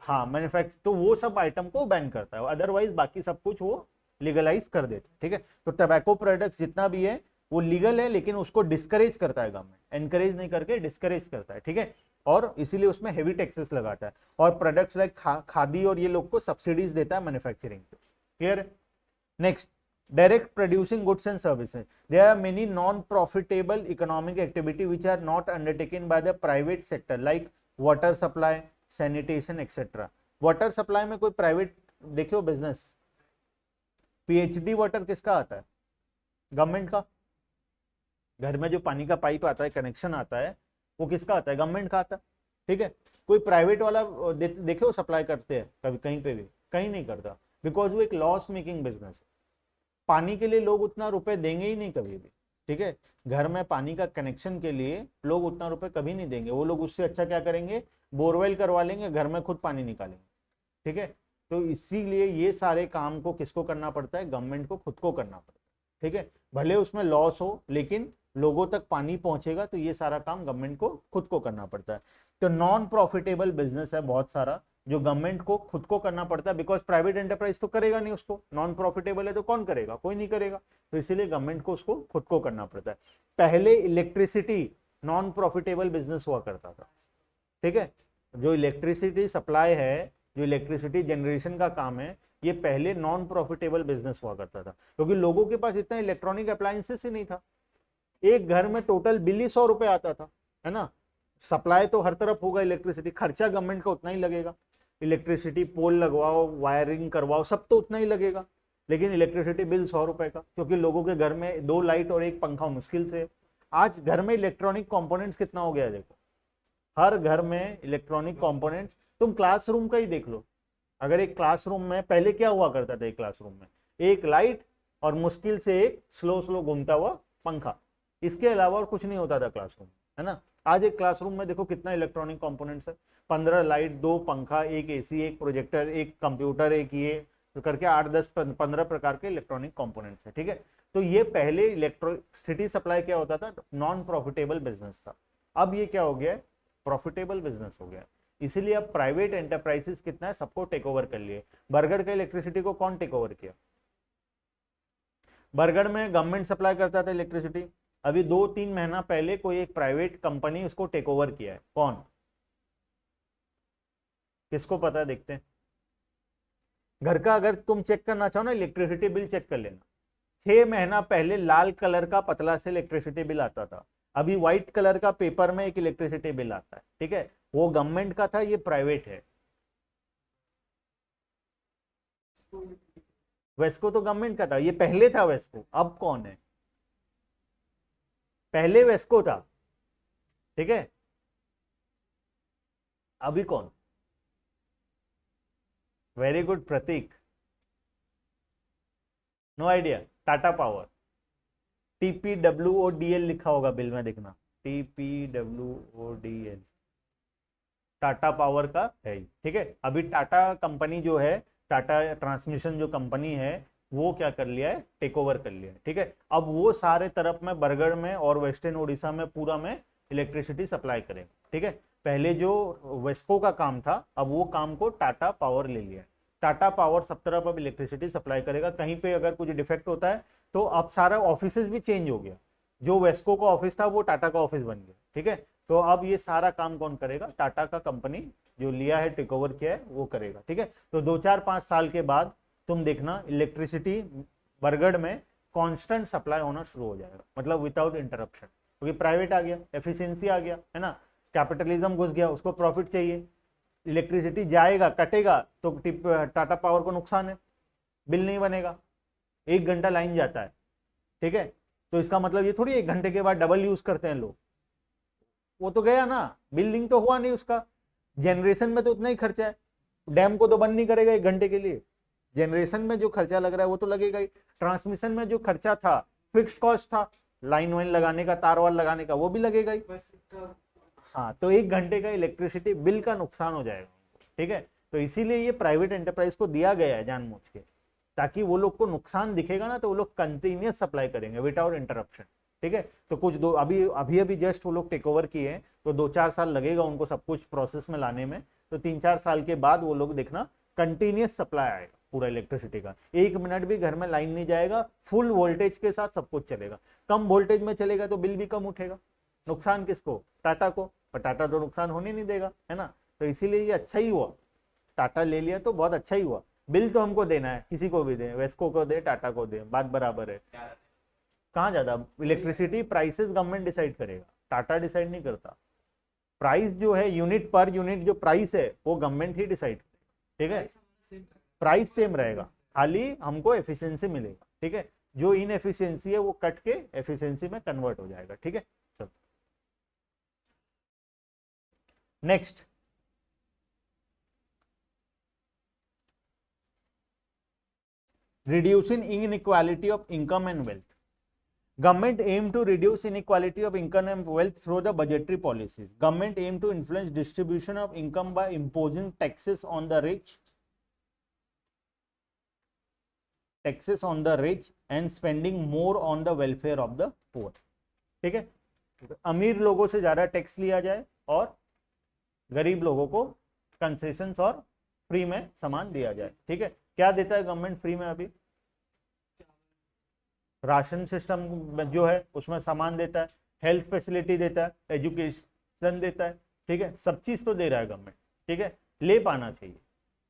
हाँ मैन्युफैक्चर, तो वो सब आइटम को बैन करता है, अदरवाइज बाकी सब कुछ वो लीगलाइज कर देता है। ठीक है, तो टबैको प्रोडक्ट्स जितना भी है वो लीगल है, लेकिन उसको डिस्करेज करता है गवर्नमेंट, एनकरेज नहीं करके डिस्करेज करता है। ठीक है, और इसीलिए उसमें हेवी टैक्सेस लगाता है, और प्रोडक्ट्स लाइक खादी और ये लोग को सब्सिडीज देता है मैन्युफैक्चरिंग पे। Clear? Next, direct producing goods and services. There are many non-profitable economic activity which are not undertaken by the private sector like water supply, sanitation, etc. Water supply में कोई प्राइवेट देखियो बिजनेस? पीएचडी वाटर किसका आता है? गवर्नमेंट का। घर में जो पानी का पाइप आता है, कनेक्शन आता है, वो किसका आता है? गवर्नमेंट का आता है। ठीक है, कोई प्राइवेट वाला देखो सप्लाई करते हैं कभी कहीं पे भी? कहीं नहीं करता, बिकॉज वो एक लॉस मेकिंग बिजनेस है। पानी के लिए लोग उतना रुपए देंगे ही नहीं कभी भी। ठीक है, घर में पानी का कनेक्शन के लिए लोग उतना रुपए कभी नहीं देंगे, वो लोग उससे अच्छा क्या करेंगे, बोरवेल करवा लेंगे, घर में खुद पानी निकालेंगे। ठीक है, तो इसीलिए ये सारे काम को किसको करना पड़ता है? गवर्नमेंट को खुद को करना पड़ता है। ठीक है, भले उसमें लॉस हो, लेकिन लोगों तक पानी पहुंचेगा, तो ये सारा काम गवर्नमेंट को खुद को करना पड़ता है। तो नॉन प्रॉफिटेबल बिजनेस है बहुत सारा जो गवर्नमेंट को खुद को करना पड़ता है, बिकॉज प्राइवेट एंटरप्राइज तो करेगा नहीं उसको, नॉन प्रॉफिटेबल है तो कौन करेगा? कोई नहीं करेगा, तो इसीलिए गवर्नमेंट को उसको खुद को करना पड़ता है। पहले इलेक्ट्रिसिटी नॉन प्रॉफिटेबल बिजनेस हुआ करता था। ठीक है, जो इलेक्ट्रिसिटी सप्लाई है, जो इलेक्ट्रिसिटी जनरेशन का काम है, ये पहले नॉन प्रॉफिटेबल बिजनेस हुआ करता था, क्योंकि लोगों के पास इतना इलेक्ट्रॉनिक अप्लायंसेस ही नहीं था। एक घर में टोटल बिल ही 100 रुपए आता था, है ना। सप्लाई तो हर तरफ होगा इलेक्ट्रिसिटी, खर्चा गवर्नमेंट का उतना ही लगेगा, इलेक्ट्रिसिटी पोल लगवाओ, वायरिंग करवाओ, सब तो उतना ही लगेगा, लेकिन इलेक्ट्रिसिटी बिल 100 रुपए का, क्योंकि लोगों के घर में 2 लाइट और 1 पंखा मुश्किल से। आज घर में इलेक्ट्रॉनिक कंपोनेंट्स कितना हो गया है देखो, हर घर में इलेक्ट्रॉनिक कंपोनेंट्स। तुम क्लासरूम का ही देख लो, अगर एक क्लासरूम में पहले क्या हुआ करता था, एक क्लासरूम में 1 लाइट और मुश्किल से एक स्लो स्लो घूमता हुआ पंखा, इसके अलावा और कुछ नहीं होता था क्लासरूम, है ना। आज एक क्लासरूम में देखो कितना इलेक्ट्रॉनिक कंपोनेंट्स है, 15 लाइट, 2 पंखा, 1 एसी, 1 प्रोजेक्टर, 1 कंप्यूटर, 1 ये, तो करके 8, 10, 15 प्रकार के इलेक्ट्रॉनिक कंपोनेंट्स है। ठीक है, तो ये पहले इलेक्ट्रिसिटी सप्लाई क्या होता था? नॉन प्रॉफिटेबल बिजनेस था। अब ये क्या हो गया है? प्रॉफिटेबल बिजनेस हो गया। इसीलिए अब प्राइवेट एंटरप्राइजेस कितना है, सबको टेक ओवर कर लिए। बरगढ़ के इलेक्ट्रिसिटी को कौन टेक ओवर किया? बरगढ़ में गवर्नमेंट सप्लाई करता था इलेक्ट्रिसिटी, अभी 2-3 महीना पहले कोई एक प्राइवेट कंपनी उसको टेक ओवर किया है। कौन? किसको पता है? देखते हैं। घर का अगर तुम चेक करना चाहो ना, इलेक्ट्रिसिटी बिल चेक कर लेना। 6 महीना पहले लाल कलर का पतला से इलेक्ट्रिसिटी बिल आता था, अभी व्हाइट कलर का पेपर में एक इलेक्ट्रिसिटी बिल आता है। ठीक है, वो गवर्नमेंट का था, ये प्राइवेट है। वेस्को तो गवर्नमेंट का था, ये पहले था वेस्को, अब कौन है? पहले वेस्को था, ठीक है, अभी कौन? Very good Pratik, no idea. Tata power, TPWODL लिखा होगा बिल में, देखना TPWODL, टाटा पावर का है। ठीक है, अभी टाटा कंपनी जो है, टाटा ट्रांसमिशन जो कंपनी है, वो क्या कर लिया है? टेक ओवर कर लिया है। ठीक है, अब वो सारे तरफ में बरगढ़ में और वेस्टर्न उड़ीसा में पूरा में इलेक्ट्रिसिटी सप्लाई करेगा। ठीक है, पहले जो वेस्को का काम था, अब वो काम को टाटा पावर ले लिया है। टाटा पावर सब तरफ अब इलेक्ट्रिसिटी सप्लाई करेगा। कहीं पे अगर कुछ डिफेक्ट होता है तो अब सारा ऑफिस भी चेंज हो गया, जो वेस्को का ऑफिस था वो टाटा का ऑफिस बन गया। ठीक है, तो अब ये सारा काम कौन करेगा? टाटा का कंपनी जो लिया है, टेक ओवर किया है, वो करेगा। ठीक है, तो 2-4-5 साल के बाद तुम देखना इलेक्ट्रिसिटी बरगढ़ में कांस्टेंट सप्लाई होना शुरू हो जाएगा, मतलब विदाउट इंटरप्शन। क्योंकि प्राइवेट आ गया, एफिशिएंसी आ गया, है ना, कैपिटलिज्म घुस गया, उसको प्रॉफिट चाहिए, इलेक्ट्रिसिटी जाएगा कटेगा तो टाटा पावर को नुकसान है, बिल नहीं बनेगा, 1 घंटा लाइन जाता है, ठीक है, तो इसका मतलब ये थोड़ी 1 घंटे के बाद डबल यूज करते हैं लोग, वो तो गया ना, बिल्डिंग तो हुआ नहीं उसका, जनरेशन में तो उतना ही खर्चा है, डैम को तो बंद नहीं करेगा 1 घंटे के लिए, जनरेशन में जो खर्चा लग रहा है वो तो लगेगा ही, ट्रांसमिशन में जो खर्चा था, फिक्स्ड कॉस्ट था, लाइन वाइन लगाने का, तार वार लगाने का, वो भी लगेगा ही, हाँ, तो 1 घंटे का इलेक्ट्रिसिटी बिल का नुकसान हो जाएगा, ठीक है, तो इसीलिए ये प्राइवेट एंटरप्राइज को दिया गया है जानबूझ के, ताकि वो लोग को नुकसान दिखेगा ना तो वो लोग कंटिन्यूअस सप्लाई करेंगे विदाउट इंटरप्शन, ठीक है, तो कुछ दो अभी अभी अभी जस्ट वो लोग टेक ओवर किए हैं, तो 2-4 साल लगेगा उनको सब कुछ प्रोसेस में लाने में, तो 3-4 साल के बाद वो लोग देखना कंटिन्यूअस सप्लाई आएगा पूरा इलेक्ट्रिसिटी का, 1 मिनट भी घर में लाइन नहीं जाएगा, फुल वोल्टेज के साथ सब कुछ चलेगा, कम वोल्टेज में चलेगा तो बिल भी कम उठेगा, नुकसान किसको, टाटा को, पर टाटा तो नुकसान होने नहीं देगा, है ना, तो इसीलिए ये अच्छा ही हुआ, टाटा ले लिया तो बहुत अच्छा ही हुआ, बिल तो हमको देना है, किसी को भी दे, वेस्को को दे, टाटा को दे, बात बराबर है, कहाँ ज्यादा, इलेक्ट्रिसिटी प्राइसेस गवर्नमेंट डिसाइड करेगा, टाटा डिसाइड नहीं करता, प्राइस जो है यूनिट पर यूनिट जो प्राइस है वो गवर्नमेंट ही डिसाइड करेगा, ठीक है, प्राइस सेम रहेगा, खाली हमको एफिशिएंसी मिलेगा, ठीक है, जो इनएफिशिएंसी है वो कट के एफिशिएंसी में कन्वर्ट हो जाएगा, ठीक है, चलो next, reducing inequality of income and wealth. Government aim to reduce inequality of income and wealth through the budgetary policies. Government aim to influence distribution of income by imposing taxes on the rich, and spending more on the welfare of the poor. ठीक है, अमीर लोगों से ज्यादा टैक्स लिया जाए और गरीब लोगों को कंसेशंस और फ्री में सामान दिया जाए, ठीक है, क्या देता है गवर्नमेंट फ्री में अभी, राशन सिस्टम जो है उसमें सामान देता है, हेल्थ फैसिलिटी देता है, एजुकेशन देता है, ठीक है, सब चीज तो दे रहा है गवर्नमेंट, ठीक है, ले पाना चाहिए,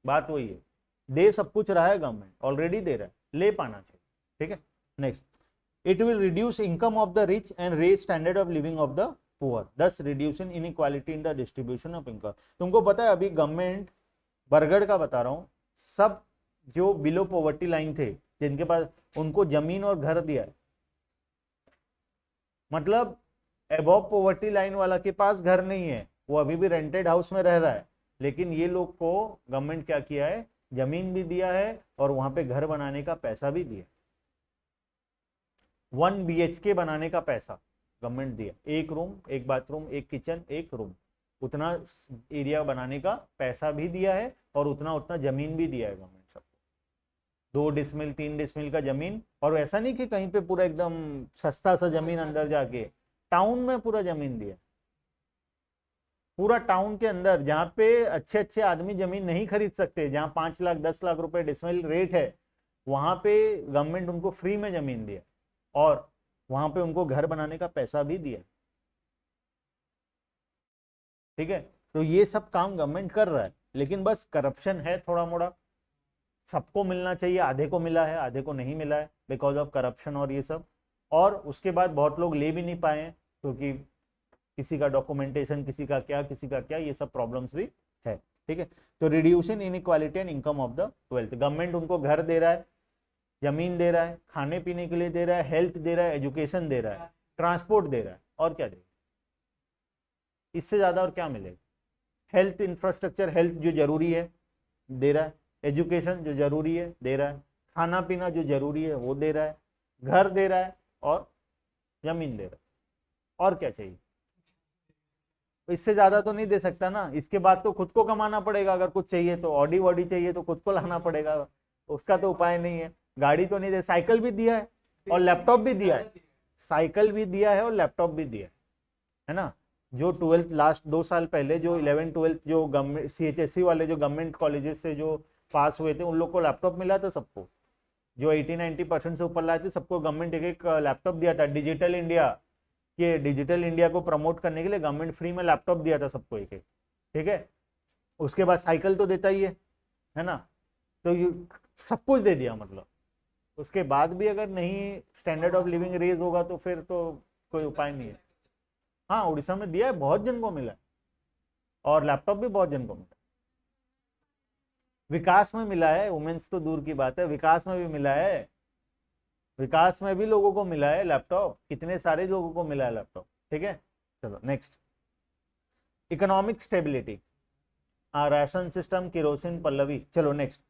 बात वही है, दे सब कुछ रहा है गवर्नमेंट, ऑलरेडी दे रहा है, ले पाना चाहिए, ठीक है, next, it will reduce income of the rich and raise standard of living of the poor, thus reducing inequality in the distribution of income. तुमको पता है अभी गवर्नमेंट, बरगढ़ का बता रहा हूँ, सब जो बिलो पॉवर्टी लाइन थे जिनके पास, उनको जमीन और घर दिया है, मतलब अबव पॉवर्टी लाइन वाला के पास घर नहीं है, वो अभी भी रेंटेड हाउस में रह रहा है, लेकिन ये लोग को गवर्नमेंट क्या किया है, जमीन भी दिया है और वहां पे घर बनाने का पैसा भी दिया, 1 BHK बनाने का पैसा गवर्नमेंट दिया, 1 रूम 1 बाथरूम 1 किचन 1 रूम, उतना एरिया बनाने का पैसा भी दिया है और उतना जमीन भी दिया है गवर्नमेंट सबको, 2 डिसमिल 3 डिसमिल का जमीन, और ऐसा नहीं कि कहीं पे पूरा एकदम सस्ता सा जमीन अंदर जाके, टाउन में पूरा जमीन दिया, पूरा टाउन के अंदर जहाँ पे अच्छे अच्छे आदमी जमीन नहीं खरीद सकते, जहाँ 5 लाख 10 लाख रुपए डिसमिल रेट है, वहां पे गवर्नमेंट उनको फ्री में जमीन दिया और वहां पे उनको घर बनाने का पैसा भी दिया, ठीक है, तो ये सब काम गवर्नमेंट कर रहा है, लेकिन बस करप्शन है थोड़ा मोड़ा, सबको मिलना चाहिए, आधे को मिला है आधे को नहीं मिला है बिकॉज ऑफ करप्शन और ये सब, और उसके बाद बहुत लोग ले भी नहीं पाए हैं क्योंकि किसी का डॉक्यूमेंटेशन, किसी का क्या, ये सब प्रॉब्लम्स भी है, ठीक है, तो reducing inequality and income of the wealth, government उनको घर दे रहा है, जमीन दे रहा है, खाने पीने के लिए दे रहा है, हेल्थ दे रहा है, एजुकेशन दे रहा है, ट्रांसपोर्ट दे रहा है, और क्या देगा, इससे ज्यादा और क्या मिलेगा, हेल्थ इंफ्रास्ट्रक्चर, हेल्थ जो जरूरी है दे रहा है, एजुकेशन जो जरूरी है दे रहा है, खाना पीना जो जरूरी है वो दे रहा है, घर दे रहा है और जमीन दे रहा है, और क्या चाहिए, इससे ज्यादा तो नहीं दे सकता ना, इसके बाद तो खुद को कमाना पड़ेगा, अगर कुछ चाहिए तो ऑडी वॉडी चाहिए तो खुद को लाना पड़ेगा, उसका तो उपाय नहीं है, गाड़ी तो नहीं दे, साइकिल भी दिया है और लैपटॉप भी दिया है, साइकिल भी दिया है और लैपटॉप भी दिया है ना, जो 12th लास्ट 2 साल पहले जो 11 12 जो गवर्नमेंट CHSE वाले जो गवर्नमेंट कॉलेजेस से जो पास हुए थे उन लोग को लैपटॉप मिला था सबको, जो 80-90% से ऊपर लाए थे सबको गवर्नमेंट एक लैपटॉप दिया था, डिजिटल इंडिया के, डिजिटल इंडिया को प्रमोट करने के लिए गवर्नमेंट फ्री में लैपटॉप दिया था सबको एक, ठीक है, उसके बाद साइकिल तो देता ही है ना, तो ये सब कुछ दे दिया, मतलब उसके बाद भी अगर नहीं स्टैंडर्ड ऑफ लिविंग रेज होगा तो फिर तो कोई उपाय नहीं है, हाँ उड़ीसा में दिया है, बहुत जन को मिला है, और लैपटॉप भी बहुत जन को मिला है। विकास में मिला है, वुमेन्स तो दूर की बात है, विकास में भी मिला है, विकास में भी लोगों को मिला है लैपटॉप, कितने सारे लोगों को मिला है लैपटॉप। ठीक है, चलो next. Economic stability, ration system, kerosene, Pallavi. चलो next.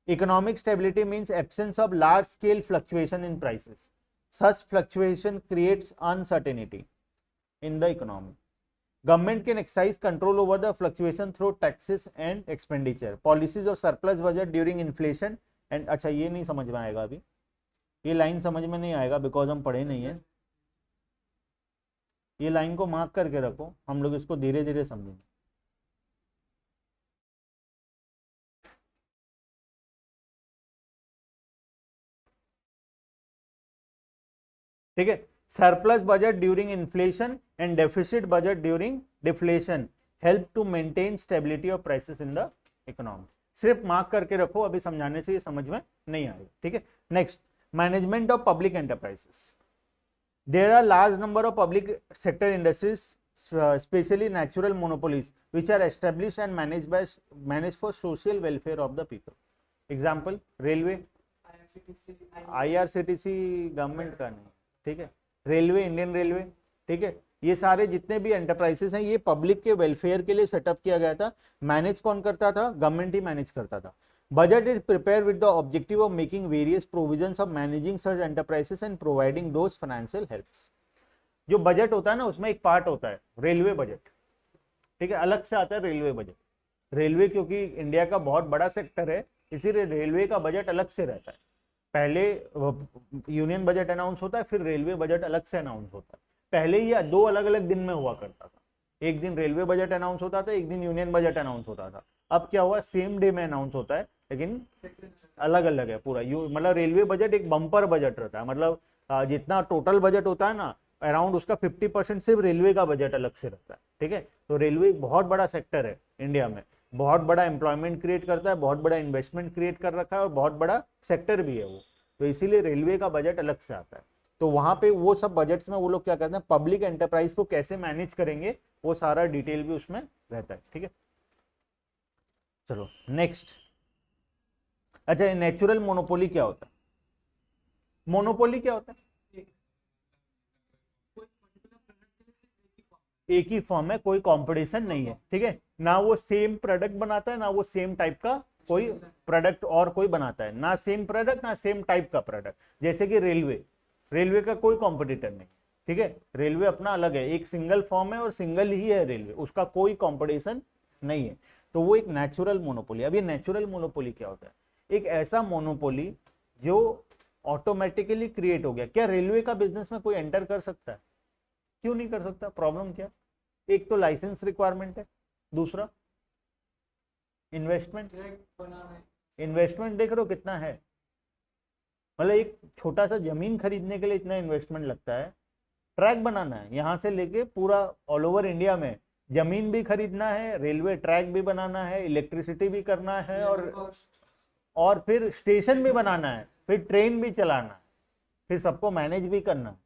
Economic stability means absence of large scale fluctuation in prices, such fluctuation creates uncertainty in the economy. Government can exercise control over the fluctuation through taxes and expenditure. Policies of surplus budget during inflation and अच्छा ये नहीं समझ में आएगा अभी, ये लाइन समझ में नहीं आएगा बिकॉज हम पढ़े नहीं है। ये लाइन को मार्क करके रखो, हम लोग इसको धीरे धीरे समझेंगे। ठीक है, surplus budget during inflation and deficit budget during deflation help to maintain stability of prices in the economy. सिर्फ मार्क करके रखो, अभी समझाने से ये समझ में नहीं आएगा। ठीक है, next. Management of public enterprises, there are large number of public sector industries specially natural monopolies which are establish and manage for social welfare of the people. Example railway, IRCTC government का नहीं, ठीक है, रेलवे, इंडियन रेलवे। ठीक है, ये सारे जितने भी एंटरप्राइजेस हैं ये पब्लिक के वेलफेयर के लिए सेटअप किया गया था। मैनेज कौन करता था? गवर्नमेंट ही मैनेज करता था। Budget is prepare with the objective of making various provisions of managing such enterprises and providing those financial helps. जो बजट होता है ना उसमें एक पार्ट होता है रेलवे बजट। ठीक है, अलग से आता है रेलवे बजट। रेलवे क्योंकि इंडिया का बहुत बड़ा सेक्टर है इसीलिए रेलवे का बजट अलग से रहता है। पहले यूनियन बजट अनाउंस होता है, फिर रेलवे बजट अलग से अनाउंस होता है। पहले ये दो अलग अलग दिन में हुआ करता था, एक दिन रेलवे बजट अनाउंस होता था, एक दिन यूनियन बजट अनाउंस होता था। अब क्या हुआ, सेम डे में अनाउंस होता है लेकिन अलग अलग है पूरा। मतलब रेलवे बजट एक बम्पर बजट रहता है, मतलब जितना टोटल बजट होता है ना अराउंड उसका 50% सिर्फ रेलवे का बजट अलग से रहता है। ठीक है, तो रेलवे एक बहुत बड़ा सेक्टर है इंडिया में, बहुत बड़ा एम्प्लॉयमेंट क्रिएट करता है, बहुत बड़ा इन्वेस्टमेंट क्रिएट कर रखा है और बहुत बड़ा सेक्टर भी है वो, तो इसीलिए रेलवे का बजट अलग से आता है। तो वहां पे वो सब बजट्स में वो लोग क्या करते हैं, पब्लिक एंटरप्राइज को कैसे मैनेज करेंगे वो सारा डिटेल भी उसमें रहता है। ठीक है, चलो नेक्स्ट। अच्छा, नेचुरल मोनोपोली क्या होता है? मोनोपोली क्या होता है? एक ही फॉर्म है, कोई कंपटीशन नहीं है। ठीक है, ना वो सेम प्रोडक्ट बनाता है, ना वो सेम टाइप का कोई प्रोडक्ट और कोई बनाता है, ना सेम प्रोडक्ट ना सेम टाइप का प्रोडक्ट। जैसे कि रेलवे का कोई कॉम्पिटिटर नहीं। ठीक है, रेलवे अपना अलग है, एक सिंगल फॉर्म है और सिंगल ही है रेलवे, उसका कोई कंपटीशन नहीं है, तो वो एक नेचुरल मोनोपोली। अब ये नेचुरल मोनोपोली क्या होता है? एक ऐसा मोनोपोली जो ऑटोमेटिकली क्रिएट हो गया। क्या रेलवे का बिजनेस में कोई एंटर कर सकता है? क्यों नहीं कर सकता? प्रॉब्लम क्या? एक तो लाइसेंस रिक्वायरमेंट है, दूसरा इन्वेस्टमेंट देख रहे हो कितना है, मतलब एक छोटा सा जमीन खरीदने के लिए इतना इन्वेस्टमेंट लगता है। ट्रैक बनाना है यहां से लेके पूरा ऑल ओवर इंडिया में, जमीन भी खरीदना है, रेलवे ट्रैक भी बनाना है, इलेक्ट्रिसिटी भी करना है और फिर स्टेशन भी बनाना है, फिर ट्रेन भी चलाना है, फिर सबको मैनेज भी करना है।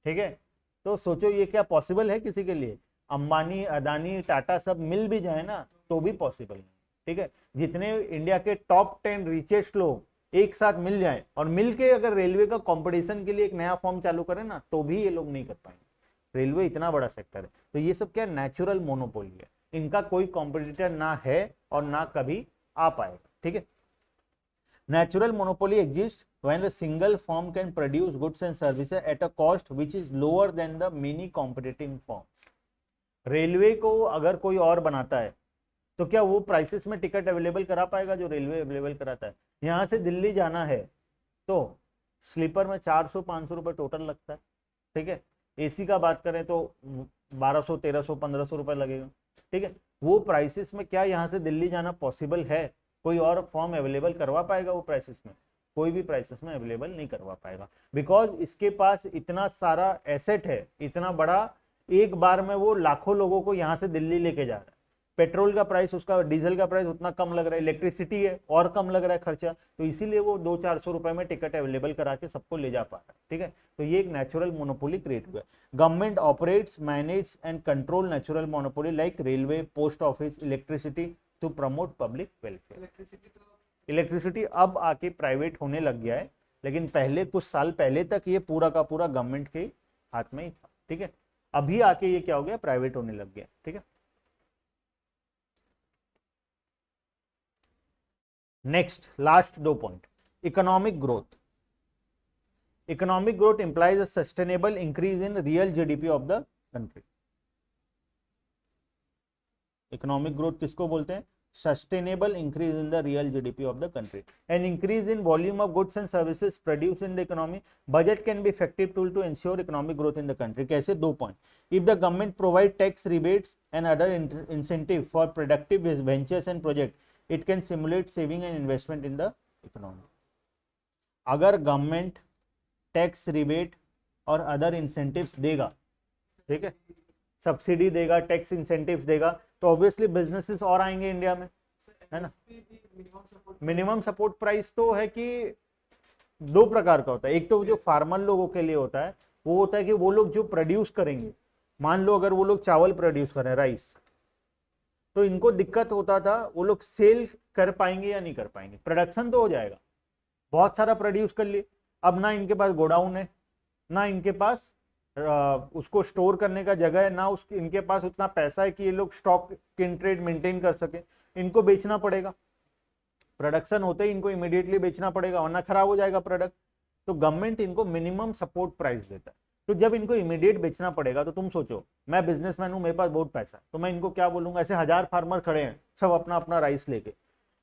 ठीक है, तो सोचो ये क्या पॉसिबल है किसी के लिए? अंबानी, अदानी, टाटा सब मिल भी जाए ना तो भी पॉसिबल नहीं। ठीक है, जितने इंडिया के टॉप 10 रिचेस्ट लोग एक साथ मिल जाएं और मिलके अगर रेलवे का कंपटीशन के लिए एक नया फॉर्म चालू करें ना तो भी ये लोग नहीं कर पाएंगे। रेलवे इतना बड़ा सेक्टर है, तो ये सब क्या नेचुरल मोनोपोली है, इनका कोई कॉम्पिटिटर ना है और ना कभी आ पाएगा। ठीक है, natural monopoly exists when a single firm can produce goods and services at a cost which is lower than the many competing firms. Railway को अगर कोई और बनाता है तो क्या वो प्राइसेस में टिकट अवेलेबल करा पाएगा जो रेलवे अवेलेबल कराता है? यहाँ से दिल्ली जाना है तो स्लीपर में 400-500 रुपए टोटल लगता है। ठीक है, एसी का बात करें तो 1200, 1300, 1500 रुपए लगेगा। ठीक है, वो प्राइसेस में क्या यहाँ से दिल्ली जाना पॉसिबल है? कोई और फॉर्म अवेलेबल करवा पाएगा वो प्राइसेस में? कोई भी प्राइसेस में अवेलेबल नहीं करवा पाएगा, बिकॉज इसके पास इतना सारा एसेट है, इतना बड़ा, एक बार में वो लाखों लोगों को यहाँ से दिल्ली लेके जा रहा है। पेट्रोल का प्राइस, उसका डीजल का प्राइस उतना कम लग रहा है, इलेक्ट्रिसिटी है और कम लग रहा है खर्चा, तो इसीलिए वो 200-400 रुपए में टिकट अवेलेबल करा के सबको ले जा पा रहा है। ठीक है, तो ये एक नेचुरल मोनोपोली क्रिएट हुआ है। Government operates, manage and control natural monopoly like railway, post office, electricity to promote public welfare. Electricity तो इलेक्ट्रिसिटी अब आके प्राइवेट होने लग गया है, लेकिन पहले कुछ साल पहले तक ये पूरा का पूरा गवर्नमेंट के हाथ में ही था। ठीक है, अभी आके ये क्या हो गया, प्राइवेट होने लग गया। ठीक है, next last 2 point, economic growth. Economic growth implies a sustainable increase in real GDP of the country. Economic growth किसको बोलते हैं? sustainable increase in the real GDP of the country. An increase in volume of goods and services produced in the economy. Budget can be effective tool to ensure economic growth in the country. कैसे? 2 point. If the government provide tax rebates and other incentive for productive ventures and project, it can stimulate saving and investment in the economy. अगर गवर्नमेंट टैक्स रिबेट और अदर इंसेंटिव्स देगा, ठीक है, सब्सिडी देगा, टैक्स इंसेंटिव्स देगा, तो ऑब्वियसली बिजनेसेस और आएंगे इंडिया में, है ना। मिनिमम सपोर्ट प्राइस तो है कि 2 प्रकार का होता है। एक तो जो फार्मर लोगों के लिए होता है, वो होता है कि वो लोग जो प्रोड्यूस करेंगे, मान लो अगर वो लोग चावल प्रोड्यूस करें, राइस, तो इनको दिक्कत होता था, वो लोग सेल कर पाएंगे या नहीं कर पाएंगे। प्रोडक्शन तो हो जाएगा, बहुत सारा प्रोड्यूस कर लिए, अब ना इनके पास गोडाउन है, ना इनके पास उसको स्टोर करने का जगह है, ना उसके इनके पास उतना पैसा है कि ये लोग स्टॉक इन ट्रेड मेंटेन कर सके। इनको बेचना पड़ेगा, प्रोडक्शन होते ही इनको इमीडिएटली बेचना पड़ेगा, वरना खराब हो जाएगा प्रोडक्ट। तो गवर्नमेंट इनको मिनिमम सपोर्ट प्राइस देता है। तो जब इनको इमीडिएट बेचना पड़ेगा, तो तुम सोचो, मैं बिजनेसमैन हूं, मेरे पास बहुत पैसा है, तो मैं इनको क्या बोलूंगा? ऐसे 1000 फार्मर खड़े हैं, सब अपना अपना राइस लेके,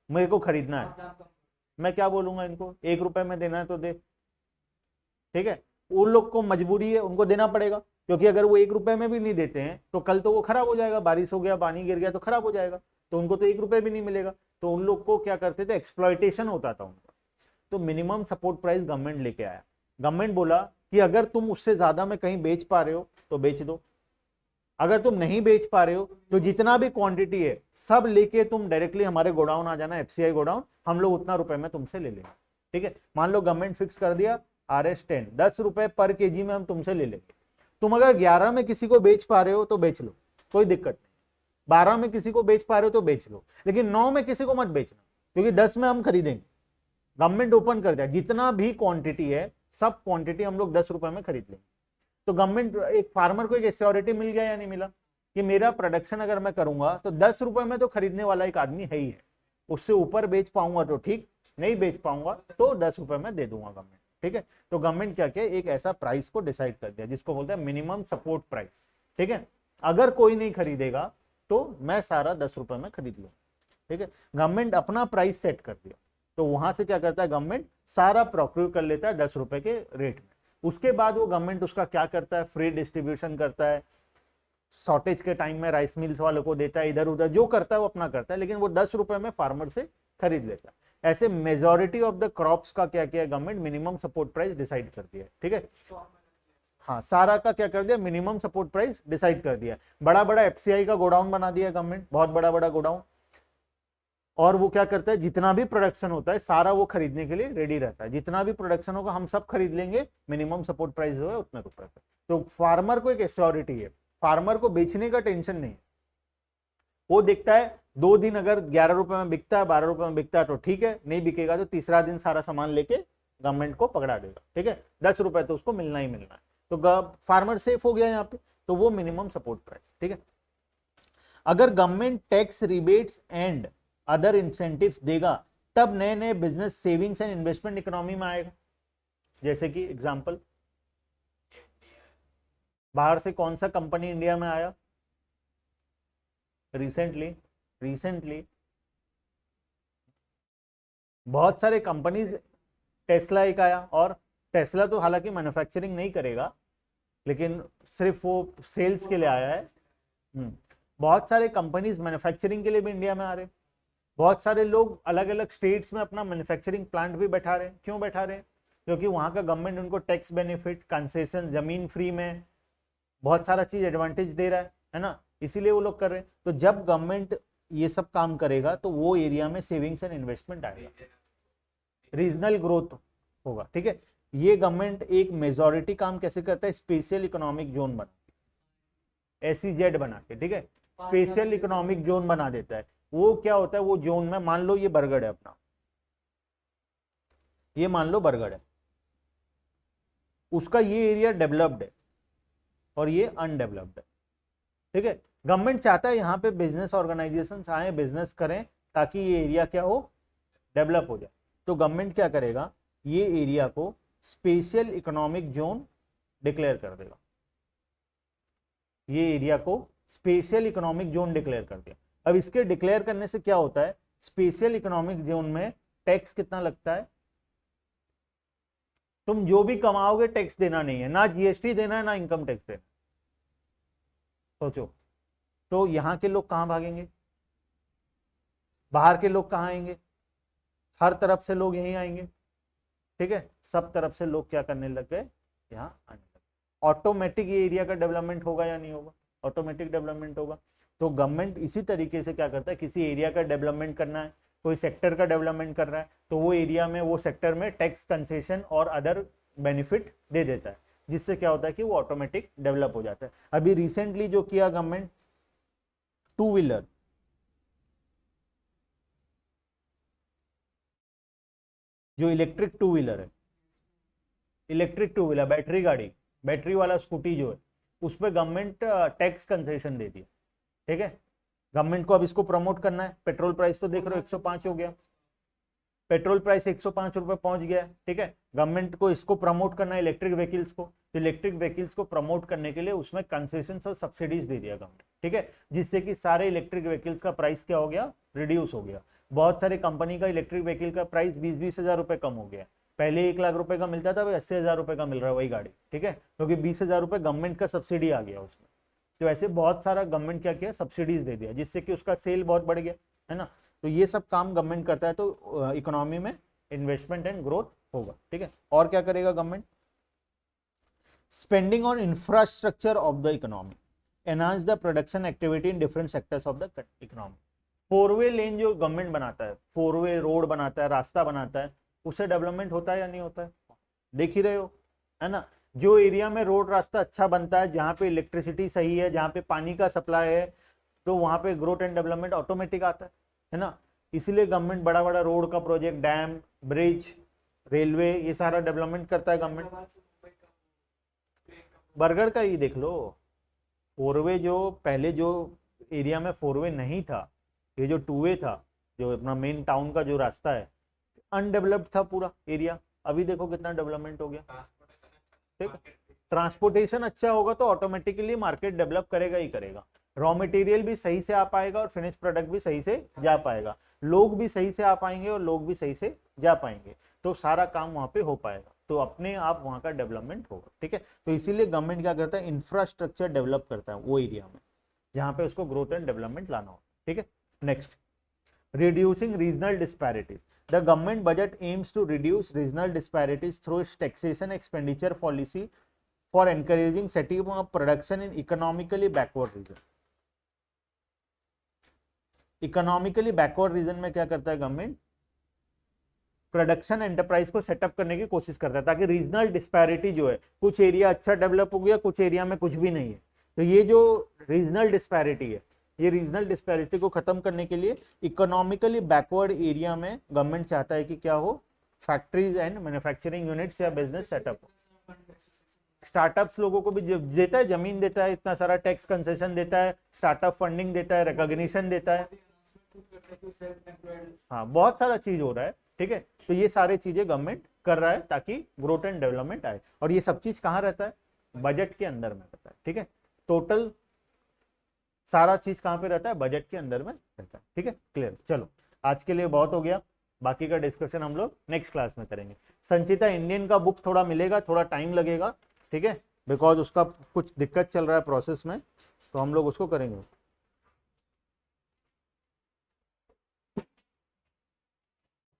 मेरे को खरीदना है, मैं क्या बोलूंगा इनको? 1 रुपए में देना है तो दे, ठीक है। उन लोग को मजबूरी है, उनको देना पड़ेगा, क्योंकि अगर वो 1 रुपए में भी नहीं देते हैं तो कल तो वो खराब हो जाएगा, बारिश हो गया, पानी गिर गया तो खराब हो जाएगा, तो उनको तो 1 रुपए भी नहीं मिलेगा। तो उन लोग को क्या करते थे? एक्सप्लॉयटेशन होता था उनका। तो मिनिमम सपोर्ट प्राइस गवर्नमेंट लेके आया। गवर्नमेंट बोला कि अगर तुम उससे ज्यादा में कहीं बेच पा रहे हो तो बेच दो, अगर तुम नहीं बेच पा रहे हो तो जितना भी क्वांटिटी है सब लेके तुम डायरेक्टली हमारे गोडाउन आ जाना, एफसीआई गोडाउन, हम लोग उतना रुपए में तुमसे ले लेंगे। ठीक है, मान लो गवर्नमेंट फिक्स कर दिया RS10, 10 रुपए पर केजी में हम तुमसे ले लेंगे। तुम अगर 11 में किसी को बेच पा रहे हो तो बेच लो, कोई दिक्कत नहीं। 12 में किसी को बेच पा रहे हो तो बेच लो, लेकिन 9 में किसी को मत बेचना, क्योंकि 10 में हम खरीदेंगे। गवर्नमेंट ओपन कर दिया, जितना भी क्वांटिटी है सब क्वांटिटी हम लोग 10 रुपए में खरीद लेंगे। तो गवर्नमेंट, एक फार्मर को एक एश्योरिटी मिल गया या नहीं मिला, कि मेरा प्रोडक्शन अगर मैं करूंगा तो 10 रुपए में तो खरीदने वाला एक आदमी है ही है, उससे ऊपर बेच पाऊंगा तो ठीक, नहीं बेच पाऊंगा तो 10 रुपए में दे दूंगा गवर्नमेंट। ठीक है, तो गवर्नमेंट क्या किया, एक ऐसा प्राइस को डिसाइड कर दिया जिसको बोलते हैं मिनिमम सपोर्ट प्राइस। ठीक है, अगर कोई नहीं खरीदेगा तो मैं सारा 10 रुपए में खरीद लूँ। ठीक है, गवर्नमेंट अपना प्राइस सेट कर दिया, तो वहां से क्या करता है गवर्नमेंट, सारा प्रोक्योर कर लेता है 10 रुपए के रेट में। उसके बाद वो गवर्नमेंट उसका क्या करता है, फ्री डिस्ट्रीब्यूशन करता है, शॉर्टेज के टाइम में राइस मिल्स वालों को देता है, इधर उधर जो करता है वो अपना करता है, लेकिन वो 10 रुपए में फार्मर से खरीद लेता है। ऐसे मेजॉरिटी ऑफ द क्रॉप्स का क्या किया government, minimum support price decide कर दिया। ठीक है, हाँ, सारा का क्या कर दिया, मिनिमम सपोर्ट प्राइस डिसाइड कर दिया। बड़ा बड़ा एफसीआई का गोडाउन बना दिया गवर्नमेंट, बहुत बड़ा बड़ा गोडाउन, और वो क्या करता है, जितना भी प्रोडक्शन होता है सारा वो खरीदने के लिए रेडी रहता है। जितना भी प्रोडक्शन होगा हम सब खरीद लेंगे, मिनिमम सपोर्ट प्राइस जो है उतने रुपए पे। तो फार्मर को एक एश्योरिटी है, फार्मर को बेचने का टेंशन नहीं है। वो देखता है 2 दिन अगर 11 रुपए में बिकता है, 12 रुपए में बिकता है तो ठीक है, नहीं बिकेगा तो तीसरा दिन सारा सामान लेके गवर्नमेंट को पकड़ा देगा। ठीक है, 10 रुपए तो उसको मिलना ही मिलना है, तो फार्मर सेफ हो गया यहाँ पे। तो वो मिनिमम सपोर्ट प्राइस। ठीक है, अगर government tax rebates and other incentives देगा तब नए नए business, savings and investment economy में आएगा। जैसे कि एग्जांपल, बाहर से कौन सा कंपनी इंडिया में आया रिसेंटली बहुत सारे कंपनीज, टेस्ला एक आया, और टेस्ला तो हालांकि मैन्युफैक्चरिंग नहीं करेगा, लेकिन सिर्फ वो सेल्स के लिए आया है। बहुत सारे कंपनीज मैन्युफैक्चरिंग के लिए भी इंडिया में आ रहे हैं। बहुत सारे लोग अलग अलग स्टेट्स में अपना मैन्युफैक्चरिंग प्लांट भी बैठा रहे हैं। क्यों बैठा रहे हैं? क्योंकि वहां का गवर्नमेंट उनको टैक्स बेनिफिट, कंसेशन, जमीन फ्री में, बहुत सारा चीज एडवांटेज दे रहा है ना। इसीलिए वो लोग कर रहे हैं। तो जब गवर्नमेंट ये सब काम करेगा तो वो एरिया में सेविंग्स एंड इन्वेस्टमेंट आएगा, रीजनल ग्रोथ होगा। ठीक है, ये गवर्नमेंट एक मेजॉरिटी काम कैसे करता है, स्पेशल इकोनॉमिक जोन बना SEZ बना के, ठीक है, स्पेशल इकोनॉमिक जोन बना देता है। वो क्या होता है, वो जोन में मान लो ये बरगढ़ है अपना, ये मान लो बरगढ़ है, उसका ये एरिया डेवलप्ड है और ये अनडेवलप्ड है। ठीक है, गवर्नमेंट चाहता है यहाँ पे बिजनेस ऑर्गेनाइजेशन आए, बिजनेस करें, ताकि ये एरिया क्या हो, डेवलप हो जाए। तो गवर्नमेंट क्या करेगा, ये एरिया को स्पेशल इकोनॉमिक जोन डिक्लेयर कर देगा, ये एरिया को स्पेशल इकोनॉमिक जोन डिक्लेयर कर दिया। अब इसके डिक्लेयर करने से क्या होता है, स्पेशल इकोनॉमिक जोन में टैक्स कितना लगता है, तुम जो भी कमाओगे टैक्स देना नहीं है, ना GST देना है, ना इनकम टैक्स देना। सोचो, तो यहां के लोग कहां भागेंगे, बाहर के लोग कहां आएंगे, हर तरफ से लोग यहीं आएंगे। ठीक है, सब तरफ से लोग क्या करने लग गए, यहाँ आने लगे। ऑटोमेटिक ये एरिया का डेवलपमेंट होगा या नहीं होगा, ऑटोमेटिक डेवलपमेंट होगा। तो गवर्नमेंट इसी तरीके से क्या करता है, किसी एरिया का डेवलपमेंट करना है, कोई सेक्टर का डेवलपमेंट कर रहा है, तो वो एरिया में, वो सेक्टर में टैक्स कंसेशन और अदर बेनिफिट दे देता है, जिससे क्या होता है कि वो ऑटोमेटिक डेवलप हो जाता है। अभी रिसेंटली जो किया गवर्नमेंट, टू व्हीलर, जो इलेक्ट्रिक टू व्हीलर है, इलेक्ट्रिक टू व्हीलर, बैटरी गाड़ी, बैटरी वाला स्कूटी जो है, उस पर गवर्नमेंट टैक्स कंसेशन दे दिया। ठीक है, गवर्नमेंट को अब इसको प्रमोट करना है। पेट्रोल प्राइस तो देख रहे हो 105 हो गया, पेट्रोल प्राइस 105 रुपए पहुंच गया है। ठीक है, गवर्नमेंट को इसको प्रमोट करना है, इलेक्ट्रिक व्हीकल्स को। तो इलेक्ट्रिक व्हीकल्स को प्रमोट करने के लिए उसमें कंसेशन और सब्सिडीज दे दिया गवर्नमेंट। ठीक है, जिससे कि सारे इलेक्ट्रिक व्हीकल्स का प्राइस क्या हो गया, रिड्यूस हो गया। बहुत सारे कंपनी का इलेक्ट्रिक व्हीकल का प्राइस 20-20 हजार रुपए कम हो गया। पहले 1 लाख रुपए का मिलता था, अभी 80 हजार रुपए का मिल रहा है वही गाड़ी। ठीक है, क्योंकि 20 हजार रुपए गवर्नमेंट का सब्सिडी आ गया उसमें। तो ऐसे बहुत सारा गवर्नमेंट क्या किया, सब्सिडीज दे दिया, जिससे कि उसका सेल बहुत बढ़ गया, है ना। तो ये सब काम गवर्नमेंट करता है, तो इकोनॉमी में इन्वेस्टमेंट एंड ग्रोथ होगा। ठीक है, और क्या करेगा government, spending on infrastructure of the economy, enhance the production activity in different sectors of the economy. 4-वे लेन जो गवर्नमेंट बनाता है, 4-वे रोड बनाता है, रास्ता बनाता है, उससे डेवलपमेंट होता है या नहीं होता है, देख ही रहे हो, है ना। जो एरिया में रोड रास्ता अच्छा बनता है, जहाँ पे इलेक्ट्रिसिटी सही है, जहाँ पे पानी का सप्लाई है, तो वहां पे ग्रोथ एंड डेवलपमेंट ऑटोमेटिक आता है ना। इसीलिए गवर्नमेंट बड़ा बड़ा रोड का प्रोजेक्ट, डैम, ब्रिज, रेलवे, ये सारा डेवलपमेंट करता है गवर्नमेंट। बरगढ़ का ही देख लो, 4-वे जो पहले जो एरिया में 4-वे नहीं था, ये जो 2-वे था, जो अपना मेन टाउन का जो रास्ता है, अनडेवलप्ड था पूरा एरिया। अभी देखो कितना डेवलपमेंट हो गया। ठीक है, ट्रांसपोर्टेशन अच्छा होगा तो ऑटोमेटिकली मार्केट डेवलप करेगा ही करेगा। रॉ मटेरियल भी सही से आ पाएगा और फिनिश प्रोडक्ट भी सही से जा पाएगा, लोग भी सही से आ पाएंगे और लोग भी सही से जा पाएंगे, तो सारा काम वहां पे हो पाएगा, तो अपने आप वहां का डेवलपमेंट होगा। ठीक है, तो इसीलिए गवर्नमेंट क्या करता है, इंफ्रास्ट्रक्चर डेवलप करता है वो एरिया में जहां पे उसको ग्रोथ एंड डेवलपमेंट लाना हो। ठीक है, next, reducing regional disparities. The government budget aims to reduce regional disparities through its taxation expenditure policy for encouraging setting up production in economically backward region. Economically backward region में क्या करता है गवर्नमेंट, प्रोडक्शन एंटरप्राइज को सेटअप करने की कोशिश करता है, ताकि रीजनल डिस्पैरिटी जो है, कुछ एरिया अच्छा डेवलप हो गया, कुछ एरिया में कुछ भी नहीं है, तो ये जो रीजनल डिस्पैरिटी है, ये रीजनल डिस्पैरिटी को खत्म करने के लिए इकोनॉमिकली बैकवर्ड एरिया में गवर्नमेंट चाहता है कि क्या हो, फैक्ट्रीज एंड मैन्युफैक्चरिंग यूनिट्स या बिजनेस सेटअप हो। स्टार्टअप्स लोगों को भी देता है, जमीन देता है, इतना सारा टैक्स कंसेशन देता है, स्टार्टअप फंडिंग देता है, रिकॉग्निशन देता है, हाँ बहुत सारा चीज हो रहा है। ठीक है, तो ये सारे चीजें गवर्नमेंट कर रहा है ताकि ग्रोथ एंड डेवलपमेंट आए, और ये सब चीज कहाँ रहता है, बजट के अंदर में रहता है। ठीक है, टोटल सारा चीज कहां पे रहता है, बजट के अंदर में रहता है। ठीक है, क्लियर। चलो आज के लिए बहुत हो गया, बाकी का डिस्कशन हम लोग नेक्स्ट क्लास में करेंगे। संचिता इंडियन का बुक थोड़ा मिलेगा, थोड़ा टाइम लगेगा, ठीक है, बिकॉज उसका कुछ दिक्कत चल रहा है प्रोसेस में, तो हम लोग उसको करेंगे।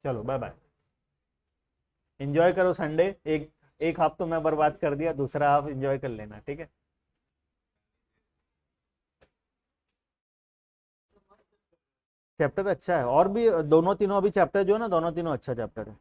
चलो बाय बाय, एंजॉय करो संडे। एक हाफ तो मैं बर्बाद कर दिया, दूसरा हाफ एंजॉय कर लेना। ठीक है। चैप्टर अच्छा है, और भी दोनों तीनों अभी चैप्टर जो है ना, दोनों तीनों अच्छा चैप्टर है।